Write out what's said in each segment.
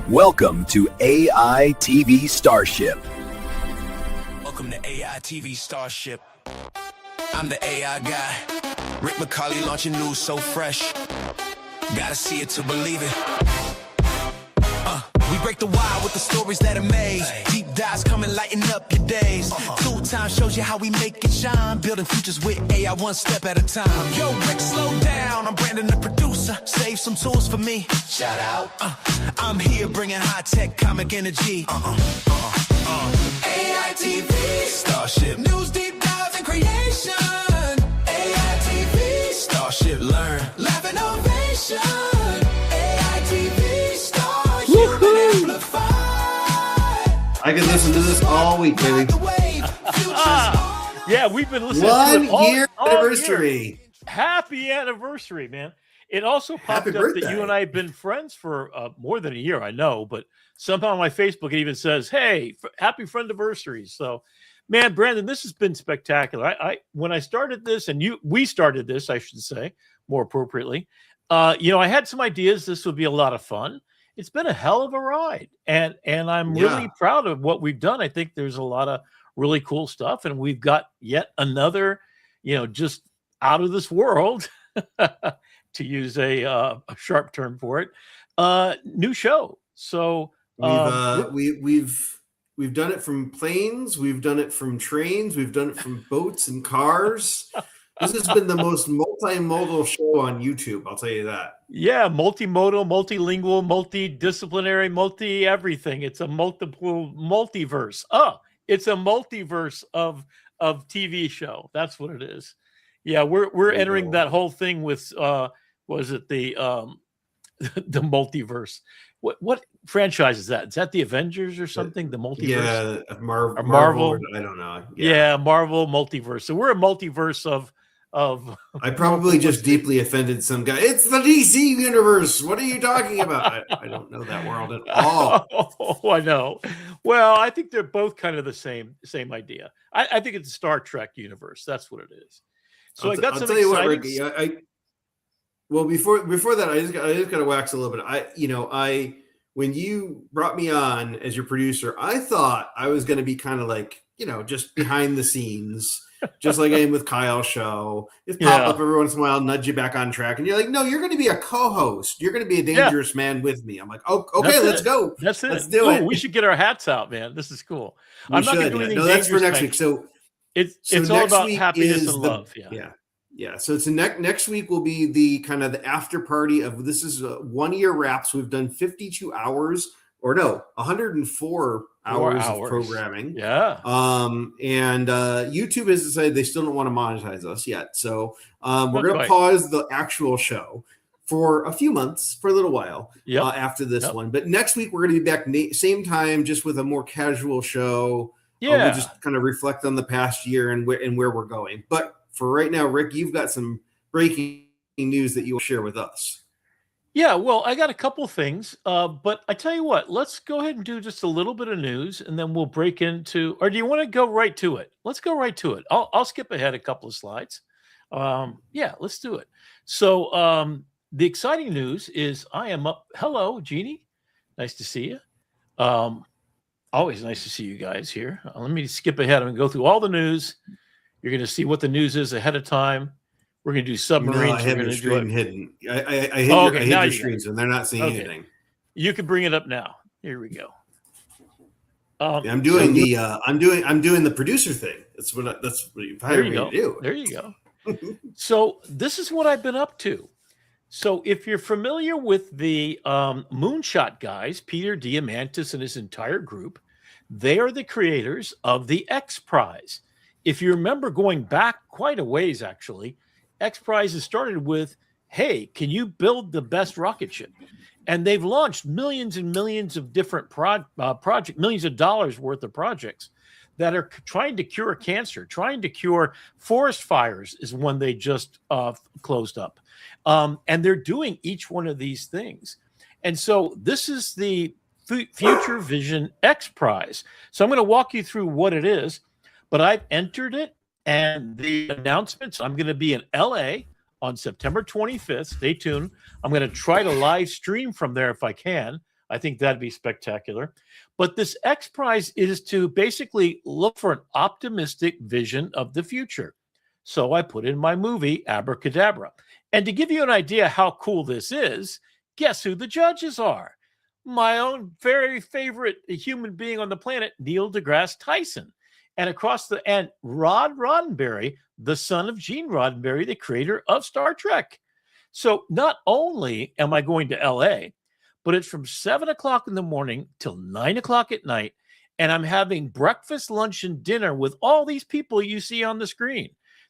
Welcome to AITV Starship. Welcome to AITV Starship. I'm the AI guy. Rick McCauley launching news so fresh. Gotta see it to believe it. We break the wire with the stories that amaze. Deep dives coming, lighten up your days. Tool Time shows you how we make it shine. Building futures with AI one step at a time. Yo, Rick, slow down. I'm Brandon, the producer. Save some tools for me. Shout out. I'm here bringing high-tech comic energy. AITV Starship. News deep dives and creation. AITV Starship. Learn. Laugh innovation. AITV Starship. Amplify. I can listen to this all week, baby. Yeah, we've been listening to it One year anniversary. Year. Happy anniversary, man. It also popped up that you and I have been friends for more than a year, I know, but somehow on my Facebook it even says, hey, happy friend-iversary. So, man, Brandon, this has been spectacular. I when I started this, and we started this, I should say, more appropriately, I had some ideas. This would be a lot of fun. It's been a hell of a ride, and I'm really proud of what we've done. I think there's a lot of really cool stuff, and we've got yet another, just out of this world, to use a sharp term for it, new show. So we've done it from planes, we've done it from trains, we've done it from boats and cars. This has been the most multimodal show on YouTube, I'll tell you that. Yeah, multimodal, multilingual, multidisciplinary, multi-everything. It's a multiverse. Oh, it's a multiverse of TV show. That's what it is. Yeah, we're entering that whole thing with was it the the multiverse? What franchise is that? Is that the Avengers or something? The multiverse? Yeah, Marvel. I don't know. Yeah, Marvel multiverse. So we're a multiverse of. I probably just deeply offended some guy. It's the DC universe. What are you talking about? I don't know that world at all. Oh, I know. Well, I think they're both kind of the same idea. I think it's a Star Trek universe. That's what it is. So I got some exciting. What, Ricky, well, before that, I just got to wax a little bit. When you brought me on as your producer, I thought I was going to be kind of like, just behind the scenes, just like I am with Kyle's show. Just pop up every once in a while, nudge you back on track. And you're like, no, you're going to be a co-host. You're going to be a dangerous man with me. I'm like, oh, okay, let's go. That's it. Let's do it. We should get our hats out, man. This is cool. I'm not going to do anything. No, that's for next week. So it's all about happiness and love. Yeah. So it's next week will be the kind of the after party of this is 1 year wraps. We've done 52 hours 104 hours of programming. Yeah. And YouTube has decided they still don't want to monetize us yet. So we're going to pause the actual show for a few months, for a little while after this one. But next week we're going to be back same time, just with a more casual show. Yeah. We'll just kind of reflect on the past year and where we're going. But for right now, Rick, you've got some breaking news that you will share with us. Yeah, well, I got a couple things, but I tell you what, let's go ahead and do just a little bit of news, and then we'll break into, or do you want to go right to it? Let's go right to it. I'll skip ahead a couple of slides. Yeah, let's do it. So the exciting news is I am up. Hello, Jeannie. Nice to see you. Always nice to see you guys here. Let me skip ahead. I'm going to go through all the news. You're going to see what the news is ahead of time. We're going to do submarines. No, I have your screen hidden. I hid your screen, so they're not seeing anything. You can bring it up now. Here we go. I'm doing the producer thing. That's what you hired me to do. There you go. So this is what I've been up to. So if you're familiar with the Moonshot guys, Peter Diamandis and his entire group, they are the creators of the X Prize. If you remember going back quite a ways, actually, X Prize has started with, hey, can you build the best rocket ship? And they've launched millions and millions of different projects, millions of dollars worth of projects that are trying to cure cancer, trying to cure forest fires is one they just closed up. And they're doing each one of these things. And so this is the Future Vision X Prize. So I'm going to walk you through what it is, but I've entered it. And the announcements, I'm going to be in LA on September 25th. Stay tuned. I'm going to try to live stream from there if I can. I think that'd be spectacular. But this X Prize is to basically look for an optimistic vision of the future. So I put in my movie, Abracadabra. And to give you an idea how cool this is, guess who the judges are? My own very favorite human being on the planet, Neil deGrasse Tyson. And Rod Roddenberry, the son of Gene Roddenberry, the creator of Star Trek. So not only am I going to LA, but it's from 7 o'clock in the morning till 9 o'clock at night. And I'm having breakfast, lunch, and dinner with all these people you see on the screen.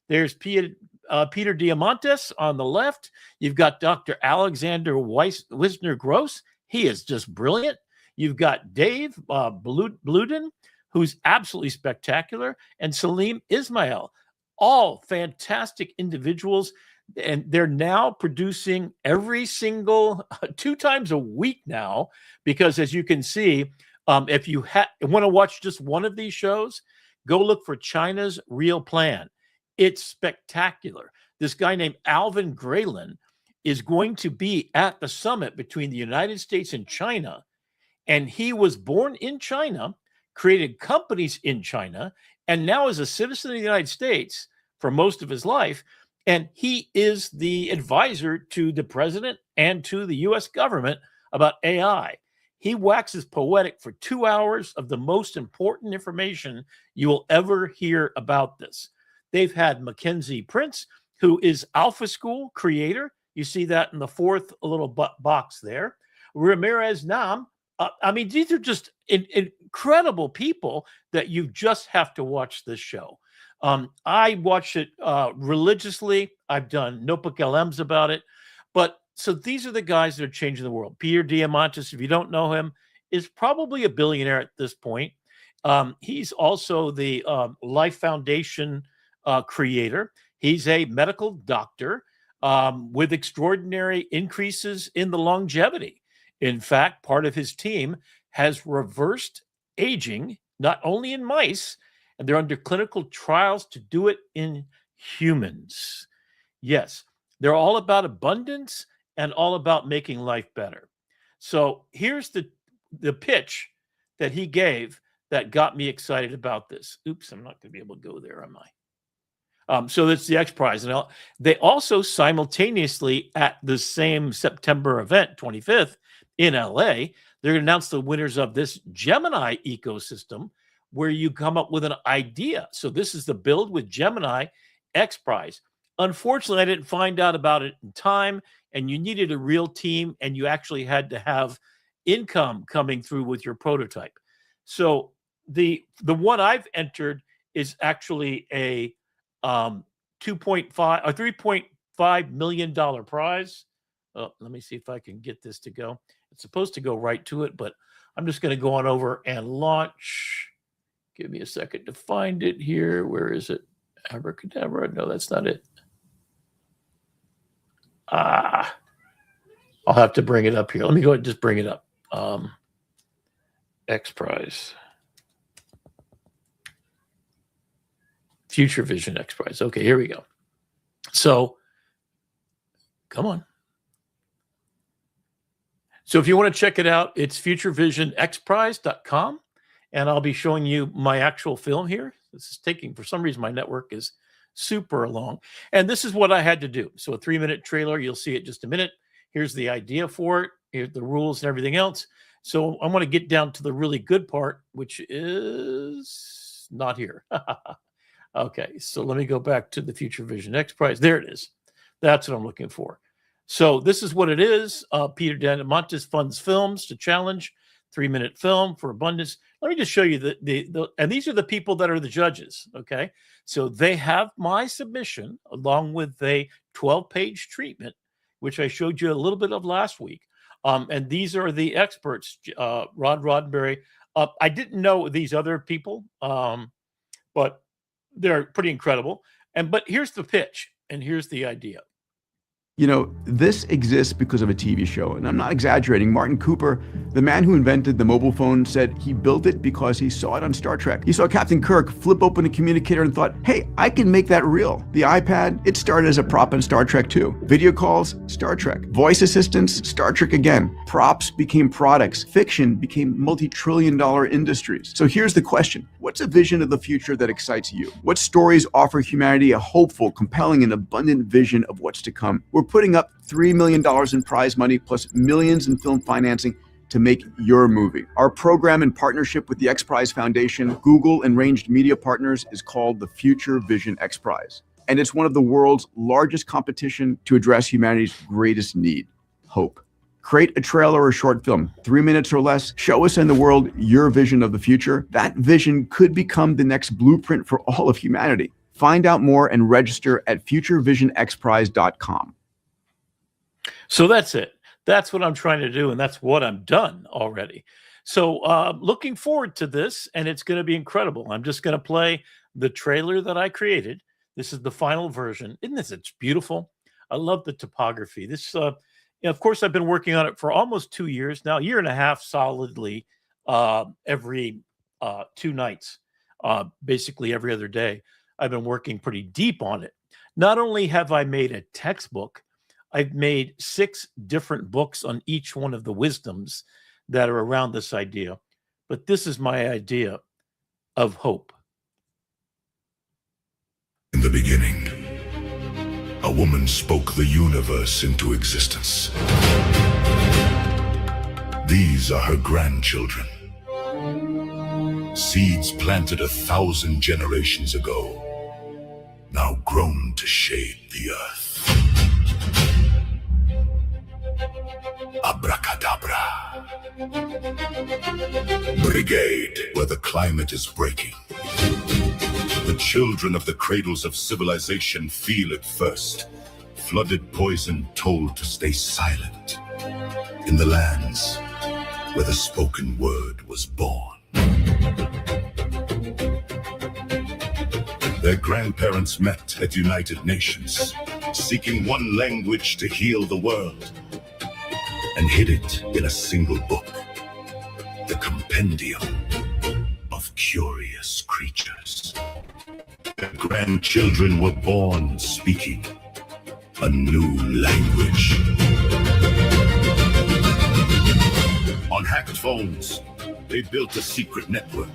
There's Peter Diamandis on the left. You've got Dr. Alexander Wisner Gross. He is just brilliant. You've got Dave Bluden, who's absolutely spectacular, and Salim Ismail, all fantastic individuals. And they're now producing every single 2 times a week now, because as you can see, if you want to watch just one of these shows, go look for China's Real Plan. It's spectacular. This guy named Alvin Graylin is going to be at the summit between the United States and China. And he was born in China, created companies in China, and now is a citizen of the United States for most of his life. And he is the advisor to the president and to the US government about AI. He waxes poetic for 2 hours of the most important information you will ever hear about this. They've had Mackenzie Prince, who is Alpha School creator. You see that in the fourth little box there. Ramirez Nam. I mean, these are just incredible people that you just have to watch this show. I watch it religiously. I've done notebook LMs about it. But so these are the guys that are changing the world. Peter Diamandis, if you don't know him, is probably a billionaire at this point. He's also the Life Foundation creator. He's a medical doctor with extraordinary increases in the longevity. In fact, part of his team has reversed aging, not only in mice, and they're under clinical trials to do it in humans. Yes, they're all about abundance and all about making life better. So here's the pitch that he gave that got me excited about this. Oops, I'm not going to be able to go there, am I? So that's the X Prize. And they also simultaneously at the same September event, 25th, in LA, they're going to announce the winners of this Gemini ecosystem where you come up with an idea. So this is the Build with Gemini X Prize. Unfortunately, I didn't find out about it in time, and you needed a real team, and you actually had to have income coming through with your prototype. So the one I've entered is actually a $2.5 or $3.5 million prize. Oh, let me see if I can get this to go. It's supposed to go right to it, but I'm just going to go on over and launch. Give me a second to find it here. Where is it? Abracadabra. No, that's not it. I'll have to bring it up here. Let me go ahead and just bring it up. X Prize. Future Vision X Prize. Okay, here we go. So, come on. So if you want to check it out, it's futurevisionxprize.com, and I'll be showing you my actual film here. This is taking, for some reason, my network is super long. And this is what I had to do. So a 3-minute trailer, you'll see it in just a minute. Here's the idea for it. Here's the rules and everything else. So I want to get down to the really good part, which is not here. Okay, so let me go back to the Future Vision X Prize. There it is. That's what I'm looking for. So this is what it is. Peter Diamandis funds films to challenge 3-minute film for abundance. Let me just show you and these are the people that are the judges. Okay, so they have my submission along with a 12-page treatment, which I showed you a little bit of last week. And these are the experts. Rod Roddenberry. I didn't know these other people, but they're pretty incredible. But here's the pitch, and here's the idea. You know, this exists because of a TV show, and I'm not exaggerating. Martin Cooper, the man who invented the mobile phone, said he built it because he saw it on Star Trek. He saw Captain Kirk flip open a communicator and thought, hey, I can make that real. The iPad, it started as a prop in Star Trek 2. Video calls, Star Trek. Voice assistants, Star Trek again. Props became products. Fiction became multi-trillion-dollar industries. So here's the question. What's a vision of the future that excites you? What stories offer humanity a hopeful, compelling, and abundant vision of what's to come? We're putting up $3 million in prize money plus millions in film financing to make your movie. Our program, in partnership with the X Prize Foundation, Google, and Ranged Media Partners, is called the Future Vision X Prize. And it's one of the world's largest competition to address humanity's greatest need, hope. Create a trailer or short film, 3 minutes or less. Show us and the world your vision of the future. That vision could become the next blueprint for all of humanity. Find out more and register at futurevisionxprize.com. So that's it. That's what I'm trying to do, and that's what I'm done already. So looking forward to this, and it's going to be incredible. I'm just going to play the trailer that I created. This is the final version. Isn't this? It's beautiful. I love the topography. This, of course, I've been working on it for almost 2 years now, a year and a half solidly, every 2 nights, basically every other day. I've been working pretty deep on it. Not only have I made a textbook, I've made 6 different books on each one of the wisdoms that are around this idea. But this is my idea of hope. In the beginning, a woman spoke the universe into existence. These are her grandchildren. Seeds planted 1,000 generations ago, now grown to shade the earth. Abracadabra. Brigade, where the climate is breaking. The children of the cradles of civilization feel it first. Flooded poison told to stay silent. In the lands where the spoken word was born. Their grandparents met at United Nations, seeking one language to heal the world, and hid it in a single book, the Compendium of Curious Creatures. Their grandchildren were born speaking a new language. On hacked phones, they built a secret network.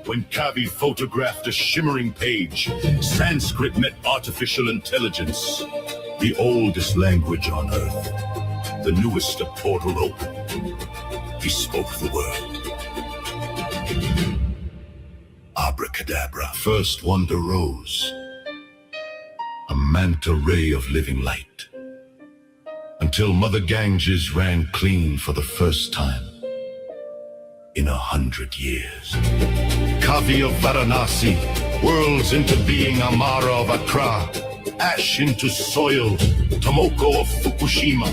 When Kavi photographed a shimmering page, Sanskrit met artificial intelligence, the oldest language on Earth. The newest a portal opened. He spoke the word. Abracadabra. First wonder rose, a manta ray of living light, until Mother Ganges ran clean for the first time in 100 years. Kavi of Varanasi whirls into being Amara of Accra, ash into soil, Tomoko of Fukushima,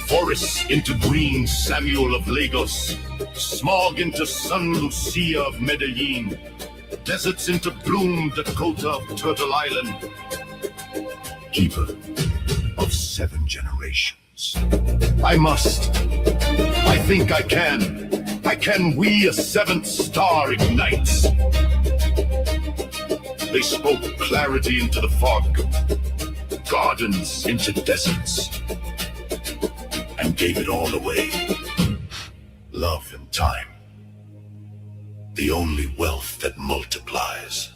forests into green Samuel of Lagos, smog into Sun Lucia of Medellin, deserts into bloom Dakota of Turtle Island, keeper of 7 generations. I think I can we a 7th star ignites. They spoke clarity into the fog, gardens into deserts, and gave it all away. Love and time, the only wealth that multiplies.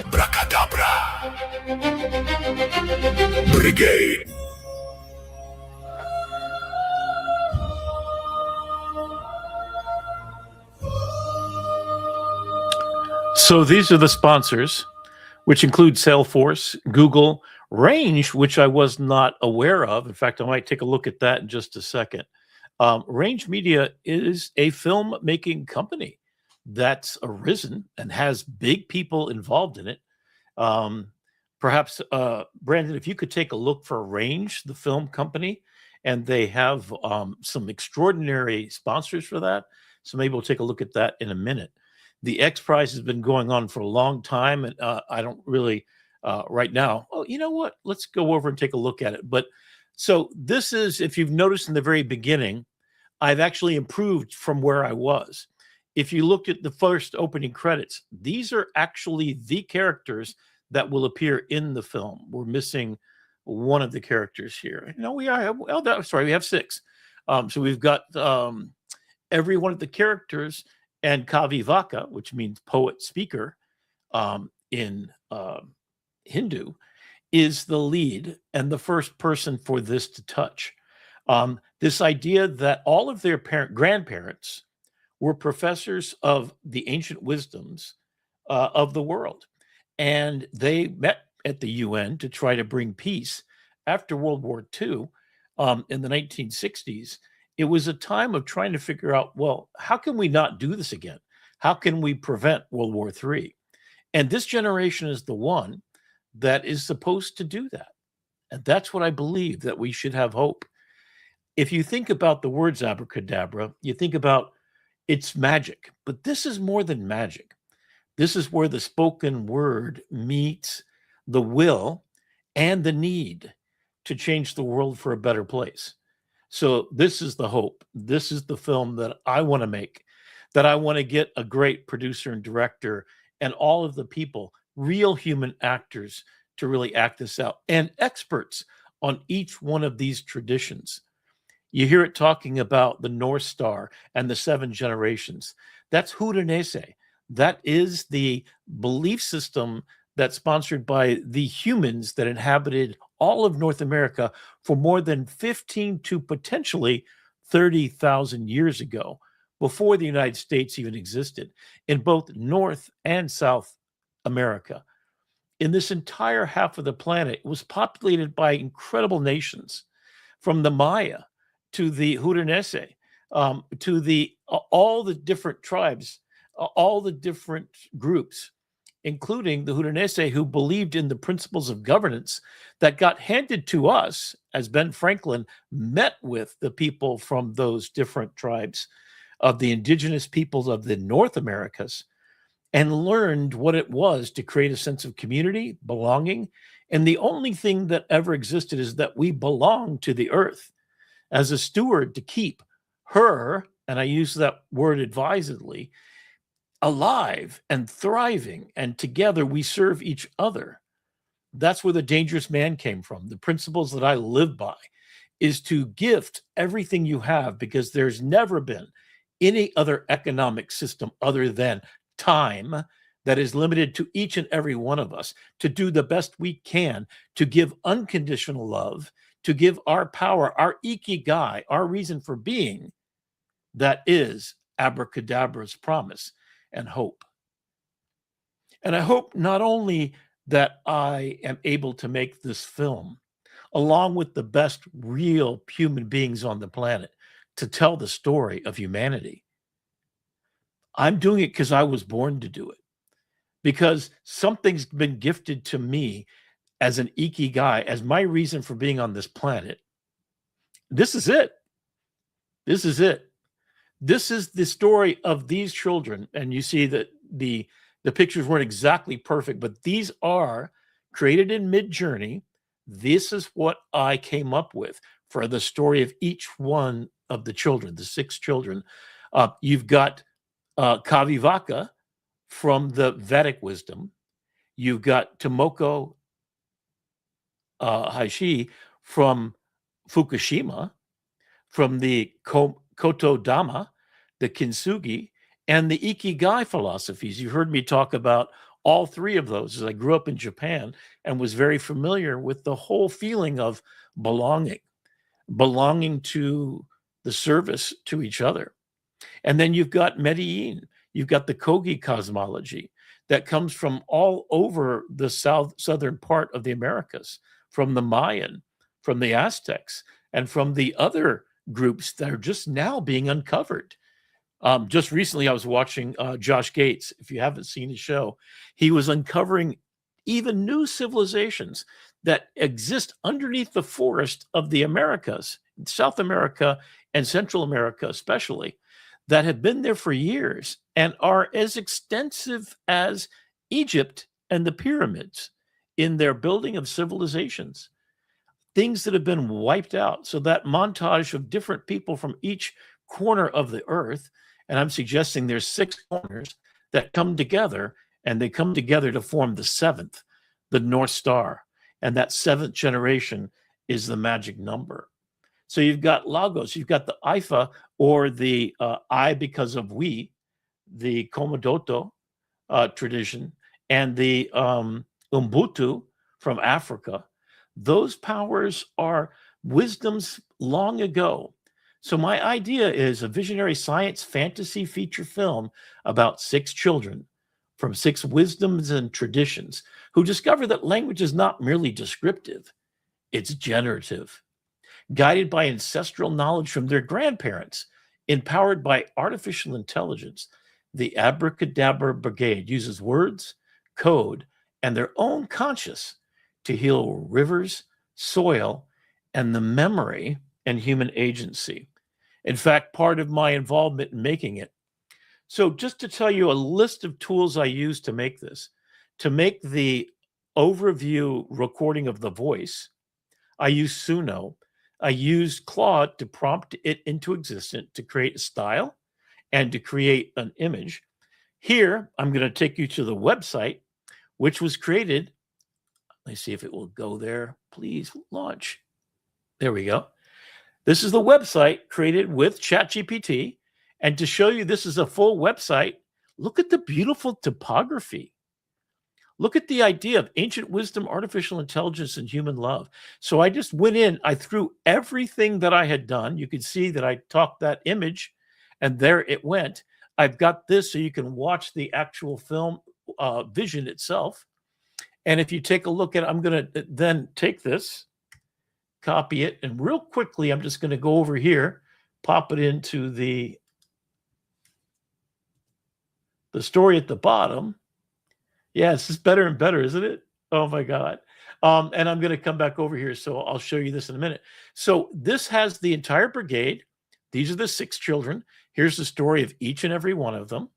Bracadabra. Brigade. So these are the sponsors, which include Salesforce, Google, Range, which I was not aware of. In fact, I might take a look at that in just a second. Range Media is a film-making company that's arisen and has big people involved in it. Perhaps, Brandon, if you could take a look for Range, the film company, and they have some extraordinary sponsors for that. So maybe we'll take a look at that in a minute. The X Prize has been going on for a long time, and I don't really right now. Oh, you know what? Let's go over and take a look at it. But so this is, if you've noticed in the very beginning, I've actually improved from where I was. If you looked at the first opening credits, these are actually the characters that will appear in the film. We're missing one of the characters here. No, we are. Well, sorry, we have 6. So we've got every one of the characters, and Kavivaka, which means poet speaker in Hindu, is the lead and the first person for this to touch. This idea that all of their grandparents were professors of the ancient wisdoms of the world. And they met at the UN to try to bring peace after World War II in the 1960s. It was a time of trying to figure out, well, how can we not do this again? How can we prevent World War III? And this generation is the one that is supposed to do that. And that's what I believe, that we should have hope. If you think about the words abracadabra, you think about it's magic, but this is more than magic. This is where the spoken word meets the will and the need to change the world for a better place. So this is the hope. This is the film that I want to make, that I want to get a great producer and director and all of the people, real human actors, to really act this out, and experts on each one of these traditions. You hear it talking about the North Star and the 7 generations. That's Hudanese. That is the belief system that's sponsored by the humans that inhabited all of North America for more than 15 to potentially 30,000 years ago, before the United States even existed, in both North and South America. In this entire half of the planet, it was populated by incredible nations, from the Maya to the Hudanese, to all the different tribes, all the different groups, including the Hudanese, who believed in the principles of governance that got handed to us as Ben Franklin met with the people from those different tribes of the indigenous peoples of the North Americas, and learned what it was to create a sense of community, belonging. And the only thing that ever existed is that we belong to the earth as a steward to keep her, and I use that word advisedly, alive and thriving, and together we serve each other. That's where the dangerous man came from. The principles that I live by is to gift everything you have, because there's never been any other economic system other than time that is limited to each and every one of us to do the best we can to give unconditional love, to give our power, our ikigai, our reason for being, that is abracadabra's promise and hope. And I hope not only that I am able to make this film, along with the best real human beings on the planet, to tell the story of humanity. I'm doing it because I was born to do it, because something's been gifted to me as an ikigai, as my reason for being on this planet. This is it. This is it. This is the story of these children. And you see that the pictures weren't exactly perfect, but these are created in Midjourney. This is what I came up with for the story of each one of the children, the 6 children. You've got Kavivaka from the Vedic wisdom. You've got Tomoko Haishi from Fukushima, from the Koto Dhamma, the Kintsugi, and the Ikigai philosophies. You heard me talk about all 3 of those, as I grew up in Japan and was very familiar with the whole feeling of belonging to the service to each other. And then you've got Medellin, you've got the Kogi cosmology that comes from all over the southern part of the Americas, from the Mayan, from the Aztecs, and from the other groups that are just now being uncovered. Just recently, I was watching Josh Gates. If you haven't seen his show, he was uncovering even new civilizations that exist underneath the forest of the Americas, South America and Central America especially, that have been there for years and are as extensive as Egypt and the pyramids. in their building of civilizations, things that have been wiped out. So that montage of different people from each corner of the earth, and I'm suggesting there's 6 corners that come together, and they come together to form the 7th, the North Star. And that 7th generation is the magic number. So you've got Lagos, you've got the Ifa, or the I because of we, the Komodoto tradition, and the Ubuntu from Africa. Those powers are wisdoms long ago. So my idea is a visionary science fantasy feature film about 6 children from 6 wisdoms and traditions who discover that language is not merely descriptive, it's generative, guided by ancestral knowledge from their grandparents, empowered by artificial intelligence. The Abracadabra Brigade uses words, code, and their own conscience to heal rivers, soil, and the memory and human agency. In fact, part of my involvement in making it. So just to tell you a list of tools I use to make this, to make the overview recording of the voice, I use Suno. I use Claude to prompt it into existence to create a style and to create an image. Here, I'm going to take you to the website, which was created. Let's see if it will go there. Please launch. There we go. This is the website created with ChatGPT. And to show you this is a full website, look at the beautiful topography. Look at the idea of ancient wisdom, artificial intelligence, and human love. So I just went in, I threw everything that I had done. You can see that I took that image, and there it went. I've got this so you can watch the actual film vision itself. And if you take a look at it, I'm going to then take this, copy it, and real quickly, I'm just going to go over here, pop it into the story at the bottom. Yeah, it's just better and better, isn't it? Oh my God. And I'm going to come back over here. So I'll show you this in a minute. So this has the entire brigade. These are the 6 children. Here's the story of each and every one of them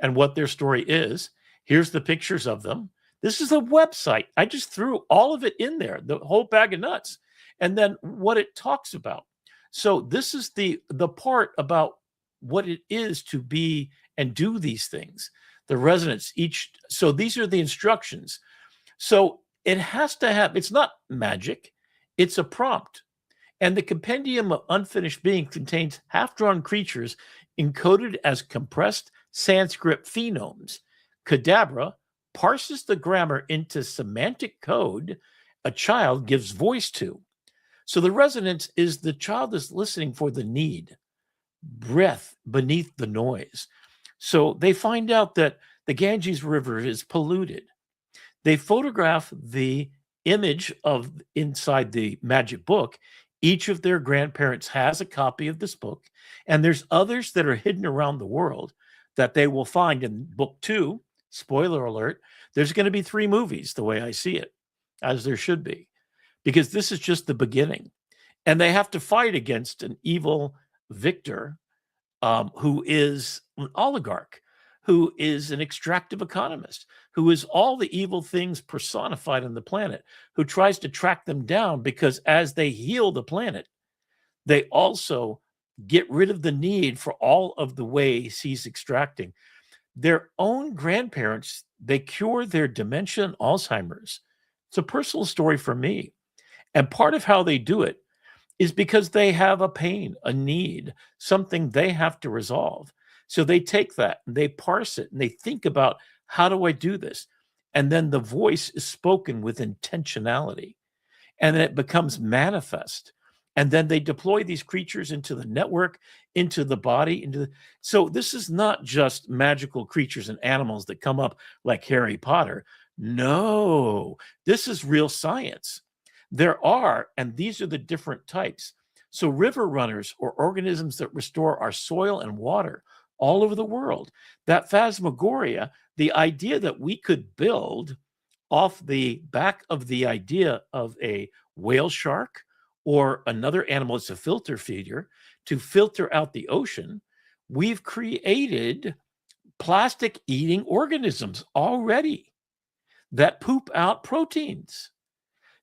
and what their story is. Here's the pictures of them. This is a website. I just threw all of it in there, the whole bag of nuts, and then what it talks about. So this is the part about what it is to be and do these things. The resonance each. So these are the instructions. So it has to have, it's not magic, it's a prompt. And the compendium of unfinished being contains half-drawn creatures encoded as compressed Sanskrit phonemes. Kadabra parses the grammar into semantic code a child gives voice to. So the resonance is the child is listening for the need, breath beneath the noise. So they find out that the Ganges River is polluted. They photograph the image of inside the magic book. Each of their grandparents has a copy of this book, and there's others that are hidden around the world that they will find in book 2. Spoiler alert, there's going to be 3 movies, the way I see it, as there should be, because this is just the beginning. And they have to fight against an evil victor who is an oligarch, who is an extractive economist, who is all the evil things personified on the planet, who tries to track them down because as they heal the planet, they also get rid of the need for all of the ways he's extracting. Their own grandparents, they cure their dementia and Alzheimer's. It's a personal story for me. And part of how they do it is because they have a pain, a need, something they have to resolve. So they take that and they parse it and they think about, how do I do this? And then the voice is spoken with intentionality. And then it becomes manifest. And then they deploy these creatures into the network, into the body. So this is not just magical creatures and animals that come up like Harry Potter. No, this is real science. There are, and these are the different types. So river runners, or organisms that restore our soil and water all over the world. That phantasmagoria, the idea that we could build off the back of the idea of a whale shark or another animal, it's a filter feeder, to filter out the ocean, we've created plastic eating organisms already. that poop out proteins.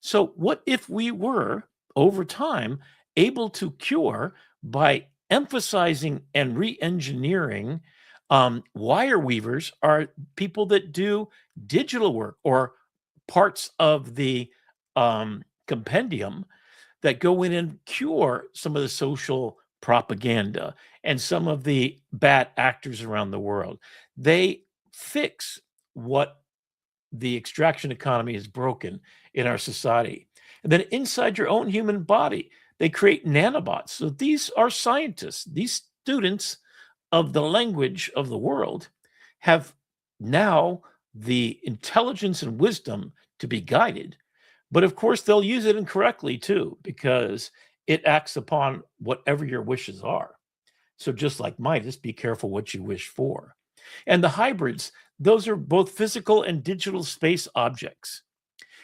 So what if we were, over time, able to cure by emphasizing and re-engineering wire weavers are people that do digital work or parts of the compendium that go in and cure some of the social propaganda and some of the bad actors around the world. They fix what the extraction economy is broken in our society. And then inside your own human body, they create nanobots. So these are scientists, these students of the language of the world have now the intelligence and wisdom to be guided. But of course, they'll use it incorrectly too, because it acts upon whatever your wishes are. So just like Midas, be careful what you wish for. And the hybrids, those are both physical and digital space objects.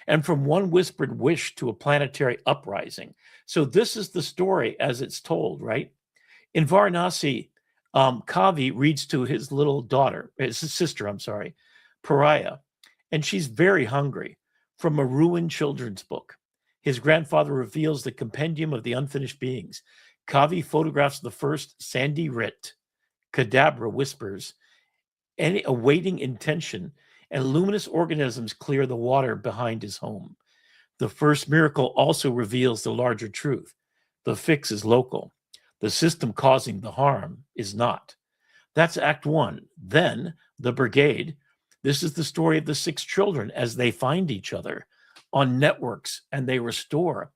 And from one whispered wish to a planetary uprising. So this is the story as it's told, right? In Varanasi, Kavi reads to his little daughter, his sister, I'm sorry, Pariah, and she's very hungry from a ruined children's book. His grandfather reveals the compendium of the unfinished beings. Kavi photographs the first sandy writ. Kadabra whispers, any awaiting intention, and luminous organisms clear the water behind his home. The first miracle also reveals the larger truth. The fix is local. The system causing the harm is not. That's Act 1. Then the brigade. This is the story of the 6 children as they find each other on networks and they restore.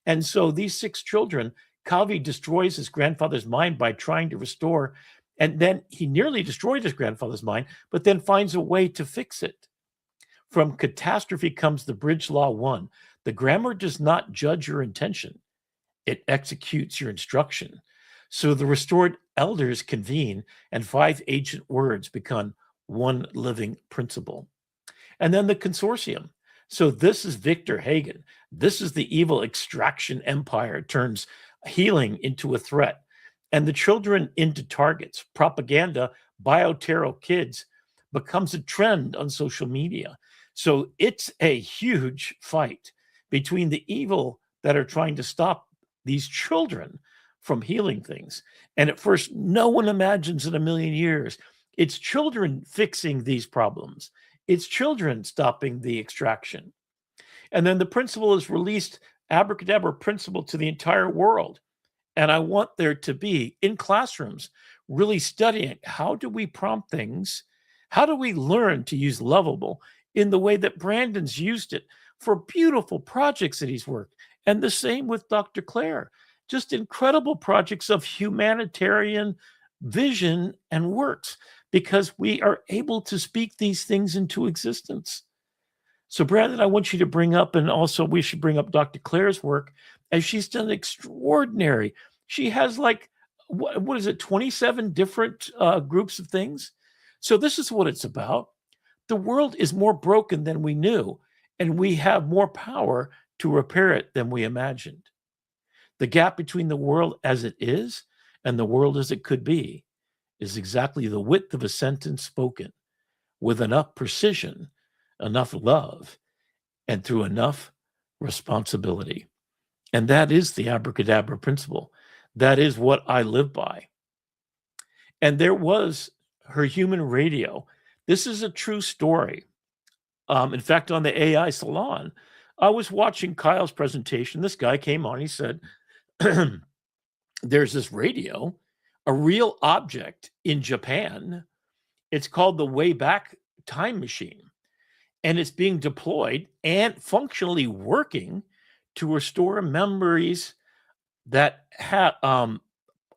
And so these 6 children, Kavi destroys his grandfather's mind by trying to restore. And then he nearly destroyed his grandfather's mind, but then finds a way to fix it. From catastrophe comes the bridge law 1. The grammar does not judge your intention. It executes your instruction. So the restored elders convene and 5 ancient words become one living principle. And then the consortium. So this is Victor Hagen. This is the evil extraction empire turns healing into a threat and the children into targets. Propaganda, bioterror kids becomes a trend on social media. So it's a huge fight between the evil that are trying to stop these children from healing things. And at first, no one imagines in a million years it's children fixing these problems. It's children stopping the extraction. And then the principle is released, abracadabra principle, to the entire world. And I want there to be in classrooms really studying how do we prompt things? How do we learn to use lovable in the way that Brandon's used it for beautiful projects that he's worked? And the same with Dr. Claire, just incredible projects of humanitarian vision and works, because we are able to speak these things into existence. So, Brandon, I want you to bring up, and also we should bring up Dr. Claire's work, as she's done extraordinary. She has like, what is it, 27 different groups of things. So this is what it's about. The world is more broken than we knew, and we have more power to repair it than we imagined. The gap between the world as it is and the world as it could be is exactly the width of a sentence spoken with enough precision, enough love, and through enough responsibility. And that is the abracadabra principle. That is what I live by. And there was her human radio. This is a true story. In fact, on the AI Salon, I was watching Kyle's presentation. This guy came on. He said, there's this radio, a real object in Japan. It's called the Wayback Time Machine. And it's being deployed and functionally working to restore memories that have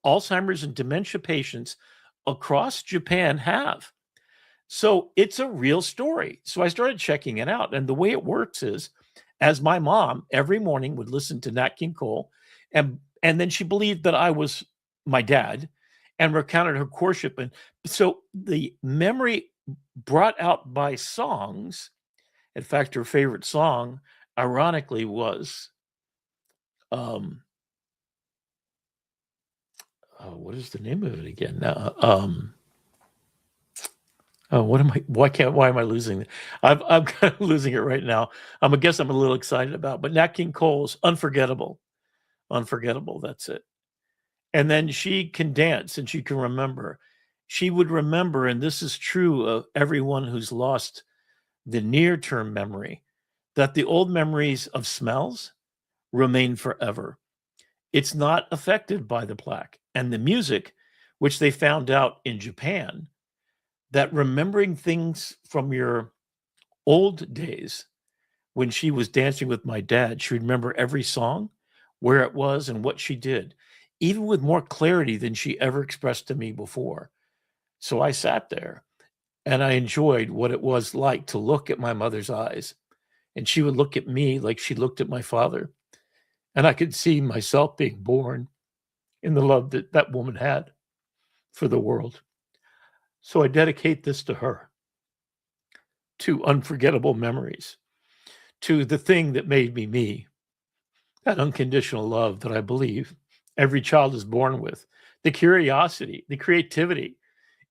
Alzheimer's and dementia patients across Japan have. So it's a real story. So I started checking it out. And the way it works is, as my mom every morning would listen to Nat King Cole, and then she believed that I was my dad and recounted her courtship. And so the memory brought out by songs. In fact, her favorite song, ironically, was what is the name of it again? What am I? Why am I losing? I'm kind of losing it right now. I guess I'm a little excited about. But Nat King Cole's Unforgettable, Unforgettable. That's it. And then she can dance and she can remember. She would remember, and this is true of everyone who's lost the near-term memory, that the old memories of smells remain forever. It's not affected by the plaque. And the music, which they found out in Japan, that remembering things from your old days when she was dancing with my dad, she would remember every song, where it was, and what she did, even with more clarity than she ever expressed to me before. So I sat there and I enjoyed what it was like to look at my mother's eyes. And she would look at me like she looked at my father. And I could see myself being born in the love that that woman had for the world. So I dedicate this to her, to unforgettable memories, to the thing that made me me, that unconditional love that I believe every child is born with, the curiosity, the creativity.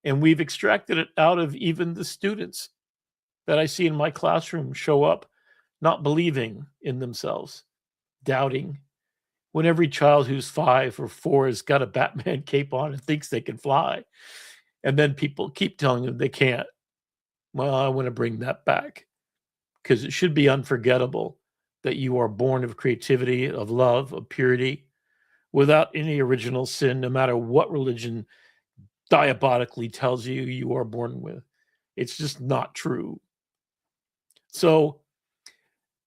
And we've extracted it out of even the students that I see in my classroom show up not believing in themselves, doubting. When every child who's 5 or 4 has got a Batman cape on and thinks they can fly, and then people keep telling them they can't. Well, I want to bring that back because it should be unforgettable that you are born of creativity, of love, of purity, without any original sin, no matter what religion diabolically tells you you are born with. It's just not true. So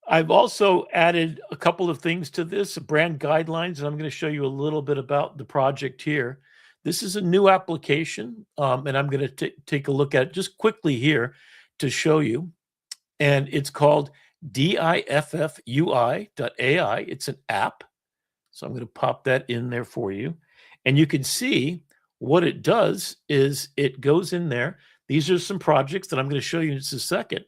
I've also added a couple of things to this, brand guidelines, and I'm going to show you a little bit about the project here. This is a new application, and I'm going to take a look at it just quickly here to show you. And it's called difffui.ai. It's an app. So I'm going to pop that in there for you. And you can see what it does is it goes in there. These are some projects that I'm going to show you in just a second.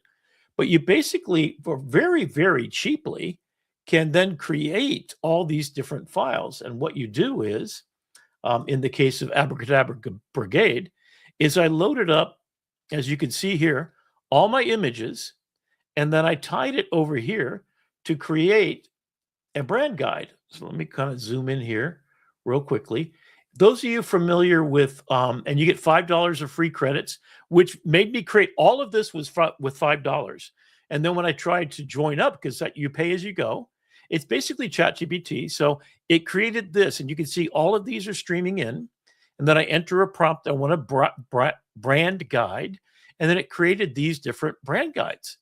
But you basically, for very, very cheaply, can then create all these different files. And what you do is, in the case of Abracadabra Brigade, is I loaded up, as you can see here, all my images, and then I tied it over here to create a brand guide. So let me kind of zoom in here real quickly. Those of you familiar with, and you get $5 of free credits, which made me create all of this with $5. And then when I tried to join up, because you pay as you go, it's basically ChatGPT. So it created this, and you can see all of these are streaming in. And then I enter a prompt. I want a brand guide. And then it created these different brand guides.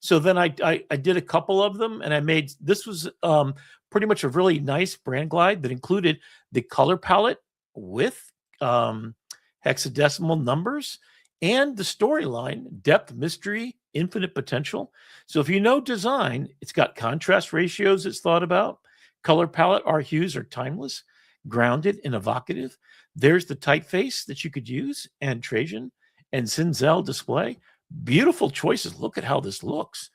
So then I did a couple of them, and I made, this was pretty much a really nice brand guide that included the color palette with hexadecimal numbers and the storyline, depth, mystery, infinite potential. So if you know design, it's got contrast ratios it's thought about. Color palette, our hues are timeless, grounded, and evocative. There's the typeface that you could use, and Trajan and Zinzel display. Beautiful choices. Look at how this looks.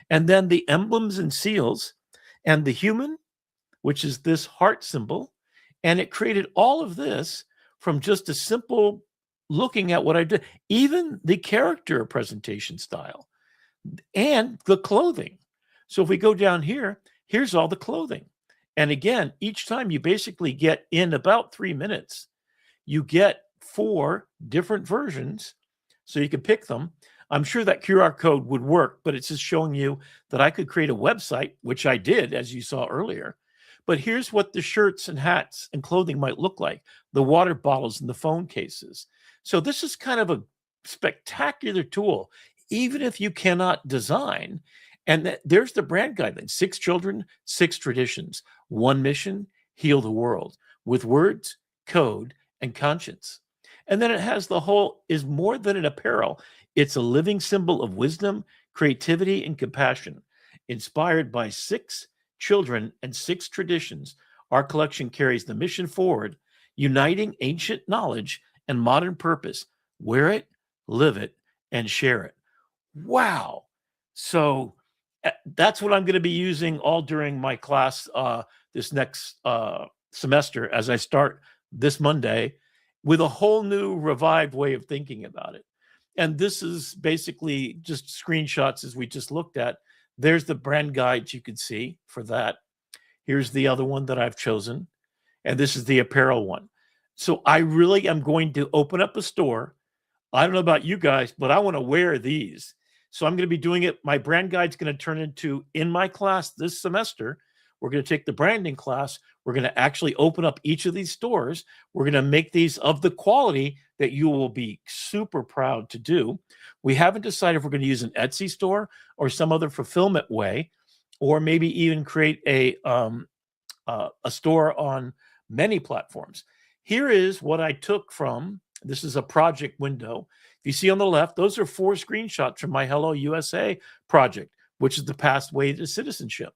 And then the emblems and seals and the human, which is this heart symbol. And it created all of this from just a simple looking at what I did, even the character presentation style and the clothing. So if we go down here, here's all the clothing. And again, each time you basically get in about 3 minutes, you get 4 different versions. So you can pick them. I'm sure that QR code would work, but it's just showing you that I could create a website, which I did, as you saw earlier. But here's what the shirts and hats and clothing might look like, the water bottles and the phone cases. So this is kind of a spectacular tool, even if you cannot design. And there's the brand guideline: 6 children, 6 traditions, 1 mission, heal the world with words, code, and conscience. And then it has the whole is more than an apparel. It's a living symbol of wisdom, creativity, and compassion. Inspired by 6 children and 6 traditions, our collection carries the mission forward, uniting ancient knowledge and modern purpose. Wear it, live it, and share it. Wow. So that's what I'm going to be using all during my class this next semester as I start this Monday with a whole new revived way of thinking about it. And this is basically just screenshots as we just looked at. There's the brand guides you can see for that. Here's the other one that I've chosen. And this is the apparel one. So I really am going to open up a store. I don't know about you guys, but I want to wear these. So I'm going to be doing it. My brand guide's going to turn into, in my class this semester, we're going to take the branding class. We're going to actually open up each of these stores. We're going to make these of the quality that you will be super proud to do. We haven't decided if we're going to use an Etsy store or some other fulfillment way, or maybe even create a store on many platforms. Here is what I took from, this is a project window. If you see on the left, those are 4 screenshots from my Hello USA project, which is the pathway to citizenship.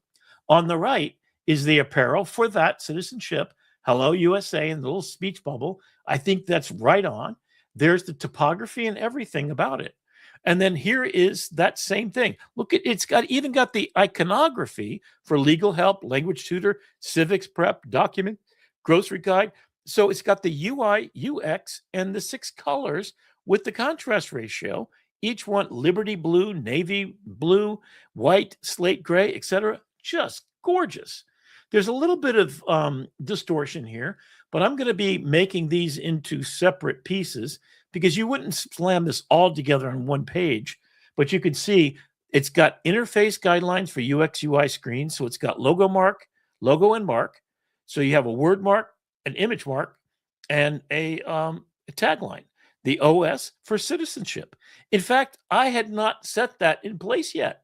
On the right is the apparel for that citizenship, Hello USA, and the little speech bubble. I think that's right on. There's the topography and everything about it. And then here is that same thing. Look at it's even got the iconography for legal help, language tutor, civics prep, document, grocery guide. So it's got the UI, UX, and the 6 colors with the contrast ratio. Each one Liberty blue, navy blue, white, slate gray, etc. Just gorgeous. There's a little bit of distortion here, but I'm going to be making these into separate pieces because you wouldn't slam this all together on one page. But you can see it's got interface guidelines for UX UI screens. So it's got logo and mark. So you have a word mark, an image mark, and a tagline. The OS for citizenship. In fact, I had not set that in place yet,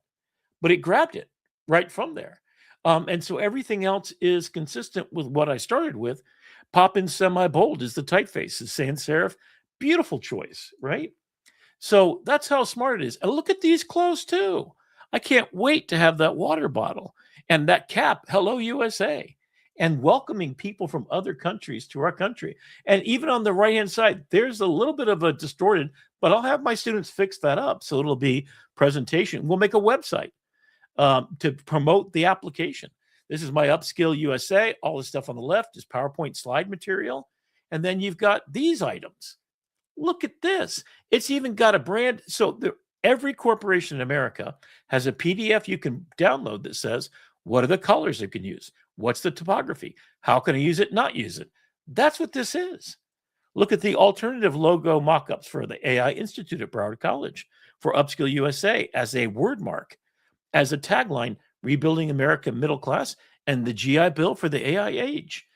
but it grabbed it right from there. And so everything else is consistent with what I started with. Pop in semi-bold is the typeface, is sans serif. Beautiful choice, right? So that's how smart it is. And look at these clothes too. I can't wait to have that water bottle and that cap, Hello USA, and welcoming people from other countries to our country. And even on the right-hand side, there's a little bit of a distorted, but I'll have my students fix that up. So it'll be presentation. We'll make a website to promote the application. This is my Upskill USA. All the stuff on the left is PowerPoint slide material. And then you've got these items. Look at this. It's even got a brand. So every corporation in America has a PDF you can download that says, what are the colors you can use? What's the topography? How can I use it, not use it? That's what this is. Look at the alternative logo mock-ups for the AI Institute at Broward College, for Upskill USA as a word mark, as a tagline, Rebuilding America Middle Class, and the GI Bill for the AI age.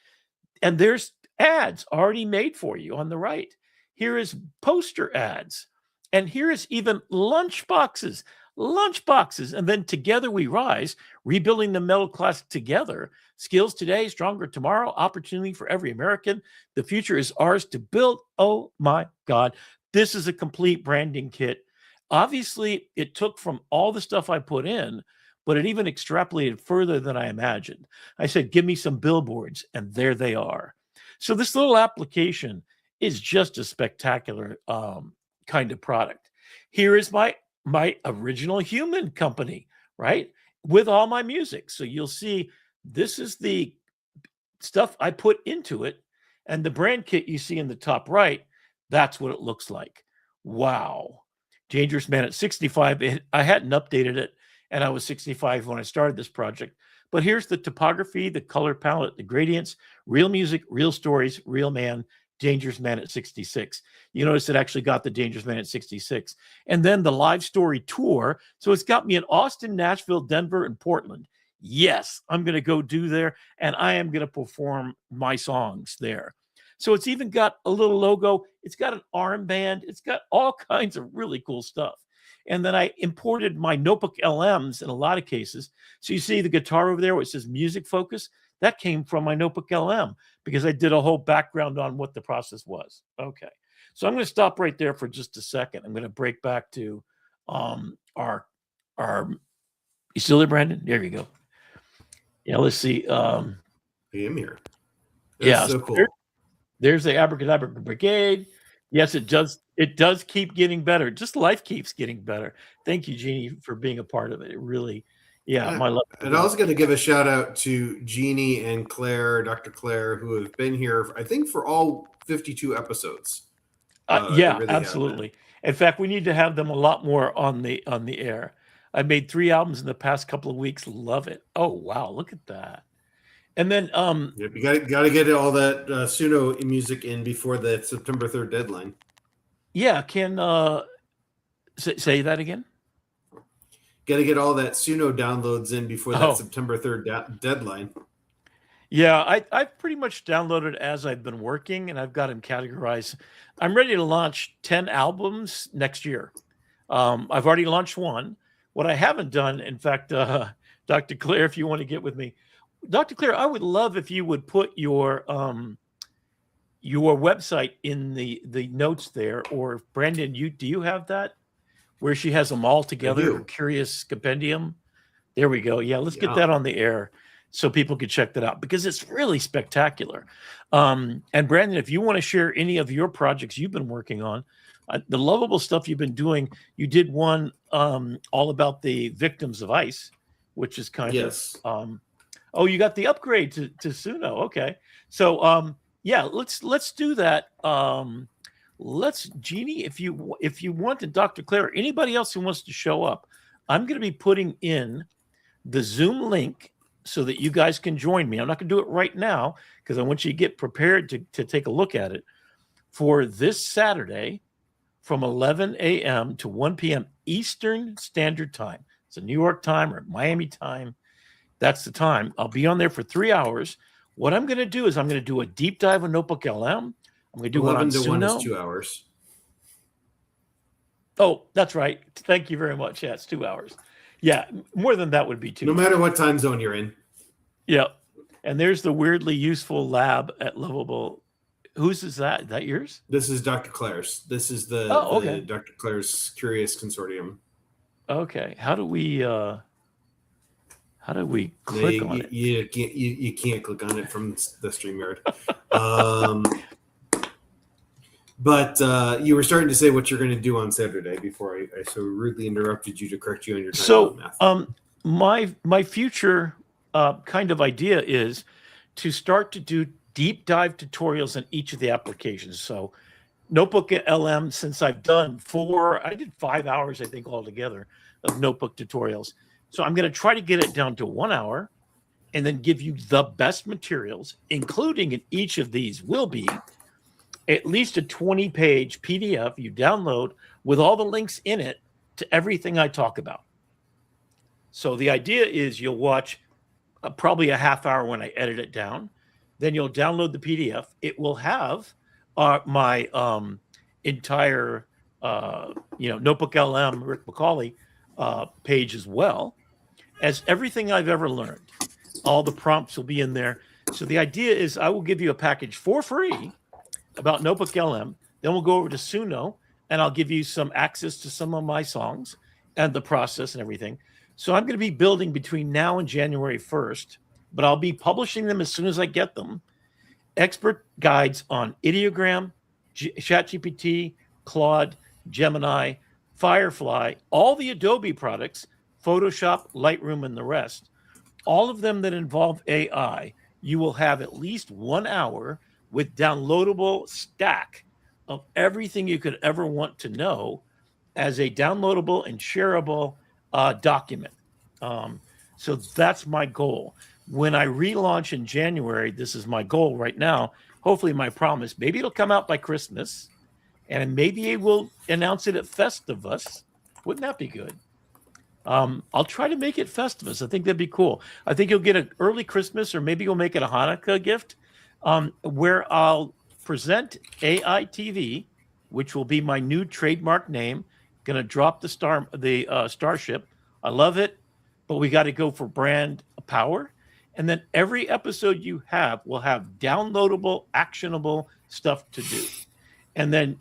And there's ads already made for you on the right. Here is poster ads. And here is even lunch boxes. And then Together We Rise, Rebuilding the Middle Class Together. Skills today, stronger tomorrow, opportunity for every American. The future is ours to build. Oh my God. This is a complete branding kit. Obviously, it took from all the stuff I put in, but it even extrapolated further than I imagined. I said, give me some billboards, and there they are. So this little application is just a spectacular kind of product. Here is my original human company, right? With all my music. So you'll see this is the stuff I put into it. And the brand kit you see in the top right, that's what it looks like. Wow. Dangerous Man at 65. I hadn't updated it, and I was 65 when I started this project. But here's the topography, the color palette, the gradients, real music, real stories, real man, Dangerous Man at 66. You notice it actually got the Dangerous Man at 66. And then the live story tour. So it's got me in Austin, Nashville, Denver, and Portland. Yes, I'm going to go do there, and I am going to perform my songs there. So it's even got a little logo. It's got an armband. It's got all kinds of really cool stuff. And then I imported my notebook LMs in a lot of cases. So you see the guitar over there, which says music focus. That came from my notebook LM because I did a whole background on what the process was. Okay. So I'm going to stop right there for just a second. I'm going to break back to our you still there, Brandon? There you go. Yeah, let's see. I am here. That's so cool. There's the Abracadabra Brigade. Yes, it does. It does keep getting better. Just life keeps getting better. Thank you, Jeannie, for being a part of it. It really, my love. And I was going to give a shout out to Jeannie and Claire, Dr. Claire, who have been here, I think, for all 52 episodes. They Yeah, really have been. absolutely. In fact, we need to have them a lot more on the air. I made 3 albums in the past couple of weeks. Love it. Oh wow, look at that. And then Yep, you got to get all that Suno music in before the September 3rd deadline. yeah, can say that again? Got to get all that Suno downloads in before that Oh. September 3rd deadline. Yeah, I've pretty much downloaded as I've been working, and I've got them categorized. I'm ready to launch 10 albums next year. I've already launched one. What I haven't done, in fact, Dr. Claire, if you want to get with me, Dr. Claire, I would love if you would put your website in the notes there, or Brandon, do you have that where she has them all together? Her Curious Compendium. There we go. Yeah, let's get that on the air so people can check that out, because it's really spectacular. And Brandon, if you want to share any of your projects you've been working on, the lovable stuff you've been doing, you did one all about the victims of ICE, which is kind of oh, you got the upgrade to Suno. Okay, so yeah, let's do that. Let's Jeannie, if you want, to Dr. Claire, anybody else who wants to show up, I'm going to be putting in the Zoom link so that you guys can join me. I'm not going to do it right now because I want you to get prepared to take a look at it for this Saturday from 11 a.m. to 1 p.m. Eastern Standard Time. It's a New York time or Miami time. That's the time. I'll be on there for 3 hours. What I'm going to do is I'm going to do a deep dive on Notebook LM. I'm going to do one on 11 to 1 Suno. is 2 hours. Oh, that's right. Thank you very much. Yeah, it's 2 hours. Yeah, more than that would be 2. No matter what time zone you're in. Yeah. And there's the weirdly useful lab at Lovable. Whose is that? Is that yours? This is Dr. Claire's. This is the Dr. Claire's Curious Consortium. Okay. How do we click on it? You can't click on it from the StreamYard. But you were starting to say what you're going to do on Saturday before I so rudely interrupted you to correct you on your time math. My future kind of idea is to start to do deep dive tutorials on each of the applications. So Notebook LM, since I've done I did 5 hours, I think, altogether of notebook tutorials. So I'm going to try to get it down to 1 hour and then give you the best materials, including in each of these will be at least a 20-page PDF you download with all the links in it to everything I talk about. So the idea is you'll watch probably a half hour when I edit it down. Then you'll download the PDF. It will have my entire Notebook LM Rick McCauley page, as well as everything I've ever learned. All the prompts will be in there. So the idea is I will give you a package for free about Notebook LM. Then we'll go over to Suno, and I'll give you some access to some of my songs and the process and everything. So I'm going to be building between now and January 1st, but I'll be publishing them as soon as I get them. Expert guides on Ideogram, ChatGPT, Claude, Gemini, Firefly, all the Adobe products, Photoshop, Lightroom, and the rest. All of them that involve AI, you will have at least 1 hour with downloadable stack of everything you could ever want to know as a downloadable and shareable document. So that's my goal. When I relaunch in January, this is my goal right now. Hopefully my promise, maybe it'll come out by Christmas, and maybe we'll announce it at Festivus. Wouldn't that be good? I'll try to make it Festivus. I think that'd be cool. I think you'll get an early Christmas, or maybe you'll make it a Hanukkah gift, where I'll present AITV, which will be my new trademark name. Going to drop the Starship. I love it, but we got to go for brand power. And then every episode you have will have downloadable, actionable stuff to do. And then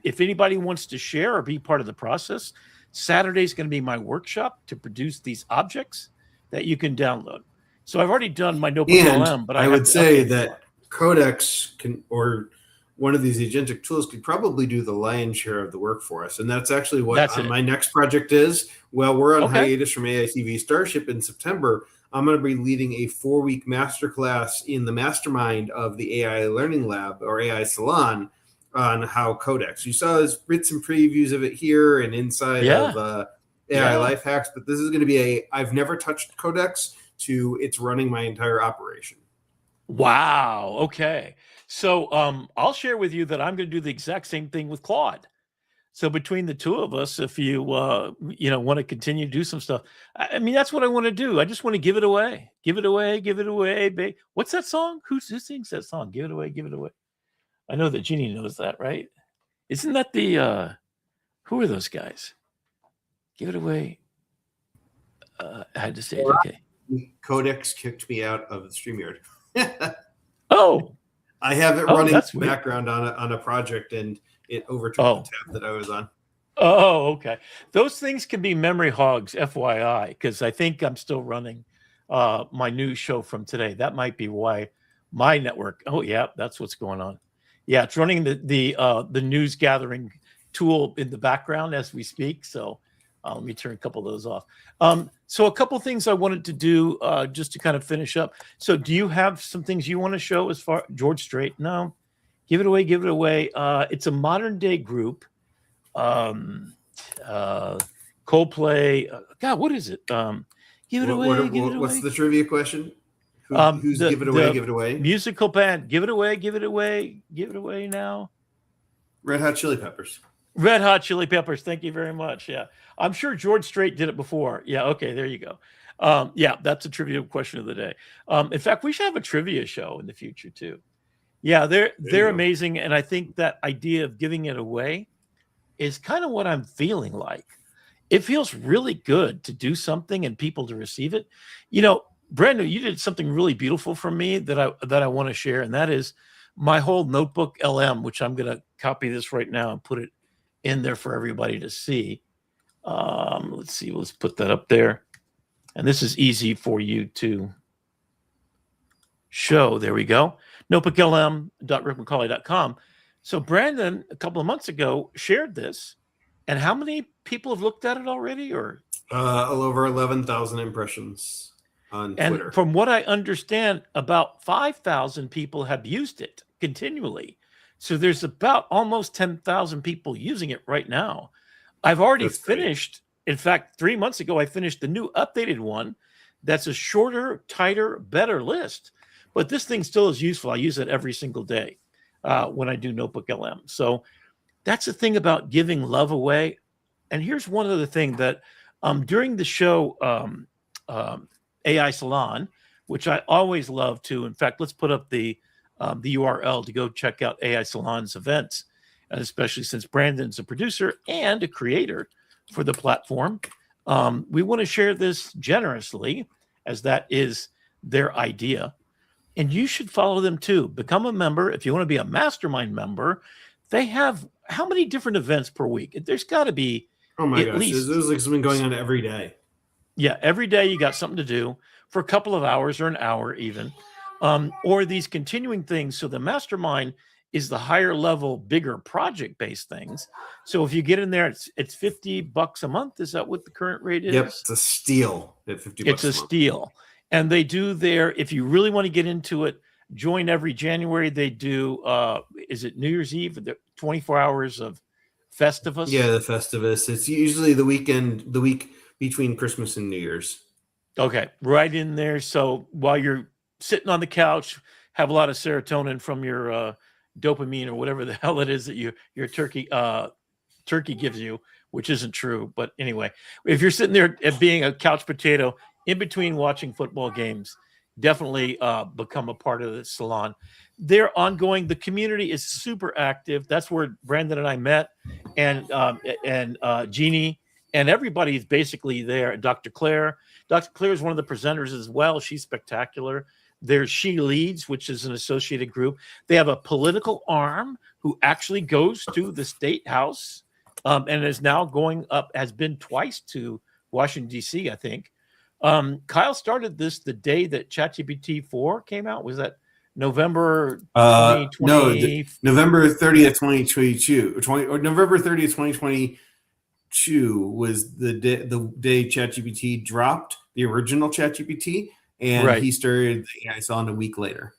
if anybody wants to share or be part of the process, Saturday is going to be my workshop to produce these objects that you can download. So I've already done my Notebook LM, but I would say that Codex can, or one of these agentic tools, could probably do the lion's share of the work for us. And that's actually what my next project is. Well, we're on hiatus from AITV Starship in September. I'm going to be leading a 4-week masterclass in the mastermind of the AI Learning Lab, or AI Salon, on how Codex. You saw bits and previews of it here and inside of AI Life Hacks, but this is going to be I've never touched Codex to it's running my entire operation. Wow. Okay. So I'll share with you that I'm going to do the exact same thing with Claude. So between the two of us, if you want to continue to do some stuff, I mean, that's what I want to do. I just want to give it away, give it away, give it away. Babe. What's that song? Who sings that song? Give it away, give it away. I know that Jeannie knows that, right? Isn't that the who are those guys? Give it away. I had to say it. Okay. Codex kicked me out of the StreamYard. Oh, I have it running in the weird. background on a project, and it overtook the tab that I was on. Oh, okay. Those things can be memory hogs, FYI, because I think I'm still running my news show from today. That might be why my network. Oh, yeah, that's what's going on. Yeah, it's running the news gathering tool in the background as we speak. So let me turn a couple of those off. So a couple of things I wanted to do just to kind of finish up. So do you have some things you want to show as far George Strait? No, give it away. Give it away. It's a modern day group. Coldplay. God, what is it? Give it away. Give it away. What's the trivia question? Who's give it away? Give it away. Musical band. Give it away. Give it away. Give it away now. Red Hot Chili Peppers. Red Hot Chili Peppers. Thank you very much. Yeah, I'm sure George Strait did it before. Yeah. Okay. There you go. Yeah, that's a trivia question of the day. In fact, we should have a trivia show in the future too. Yeah, they're amazing, and I think that idea of giving it away is kind of what I'm feeling like. It feels really good to do something and people to receive it. You know, Brandon, you did something really beautiful for me that I want to share, and that is my whole notebook LM, which I'm going to copy this right now and put it in there for everybody to see. Let's see. Let's put that up there. And this is easy for you to show. There we go. notebooklm.rickmccauley.com. So Brandon, a couple of months ago, shared this. And how many people have looked at it already? Or over 11,000 impressions on Twitter. And from what I understand, about 5,000 people have used it continually. So there's about almost 10,000 people using it right now. I've already finished. In fact, 3 months ago, I finished the new updated one. That's a shorter, tighter, better list. But this thing still is useful. I use it every single day when I do Notebook LM. So that's the thing about giving love away. And here's one other thing that during the show, AI Salon, which I always love to. In fact, let's put up the URL to go check out AI Salon's events, and especially since Brandon's a producer and a creator for the platform. We want to share this generously, as that is their idea. And you should follow them too. Become a member. If you want to be a mastermind member, they have how many different events per week? There's got to be at least. There's like something going on every day. Yeah, every day you got something to do for a couple of hours or an hour even. Or these continuing things. So the mastermind is the higher level, bigger project-based things. So if you get in there, it's $50 a month. Is that what the current rate is? Yep, it's a steal at $50. It's a steal. And they do if you really want to get into it, join every January. They do, is it New Year's Eve? 24 hours of Festivus? Yeah, the Festivus. It's usually the week between Christmas and New Year's. Okay, right in there. So while you're sitting on the couch, have a lot of serotonin from your dopamine or whatever the hell it is that your turkey gives you, which isn't true. But anyway, if you're sitting there being a couch potato in between watching football games, definitely become a part of the salon. They're ongoing. The community is super active. That's where Brandon and I met, and Jeannie and everybody is basically there. Dr. Claire is one of the presenters as well. She's spectacular. There's She Leads, which is an associated group. They have a political arm who actually goes to the State House and is now going up, has been twice to Washington, D.C., I think. Kyle started this the day that ChatGPT 4 came out. Was that November 2020? No, November 30th, 2022. November 30th, 2022 was the day ChatGPT dropped, the original ChatGPT. And he started AI Salon a week later.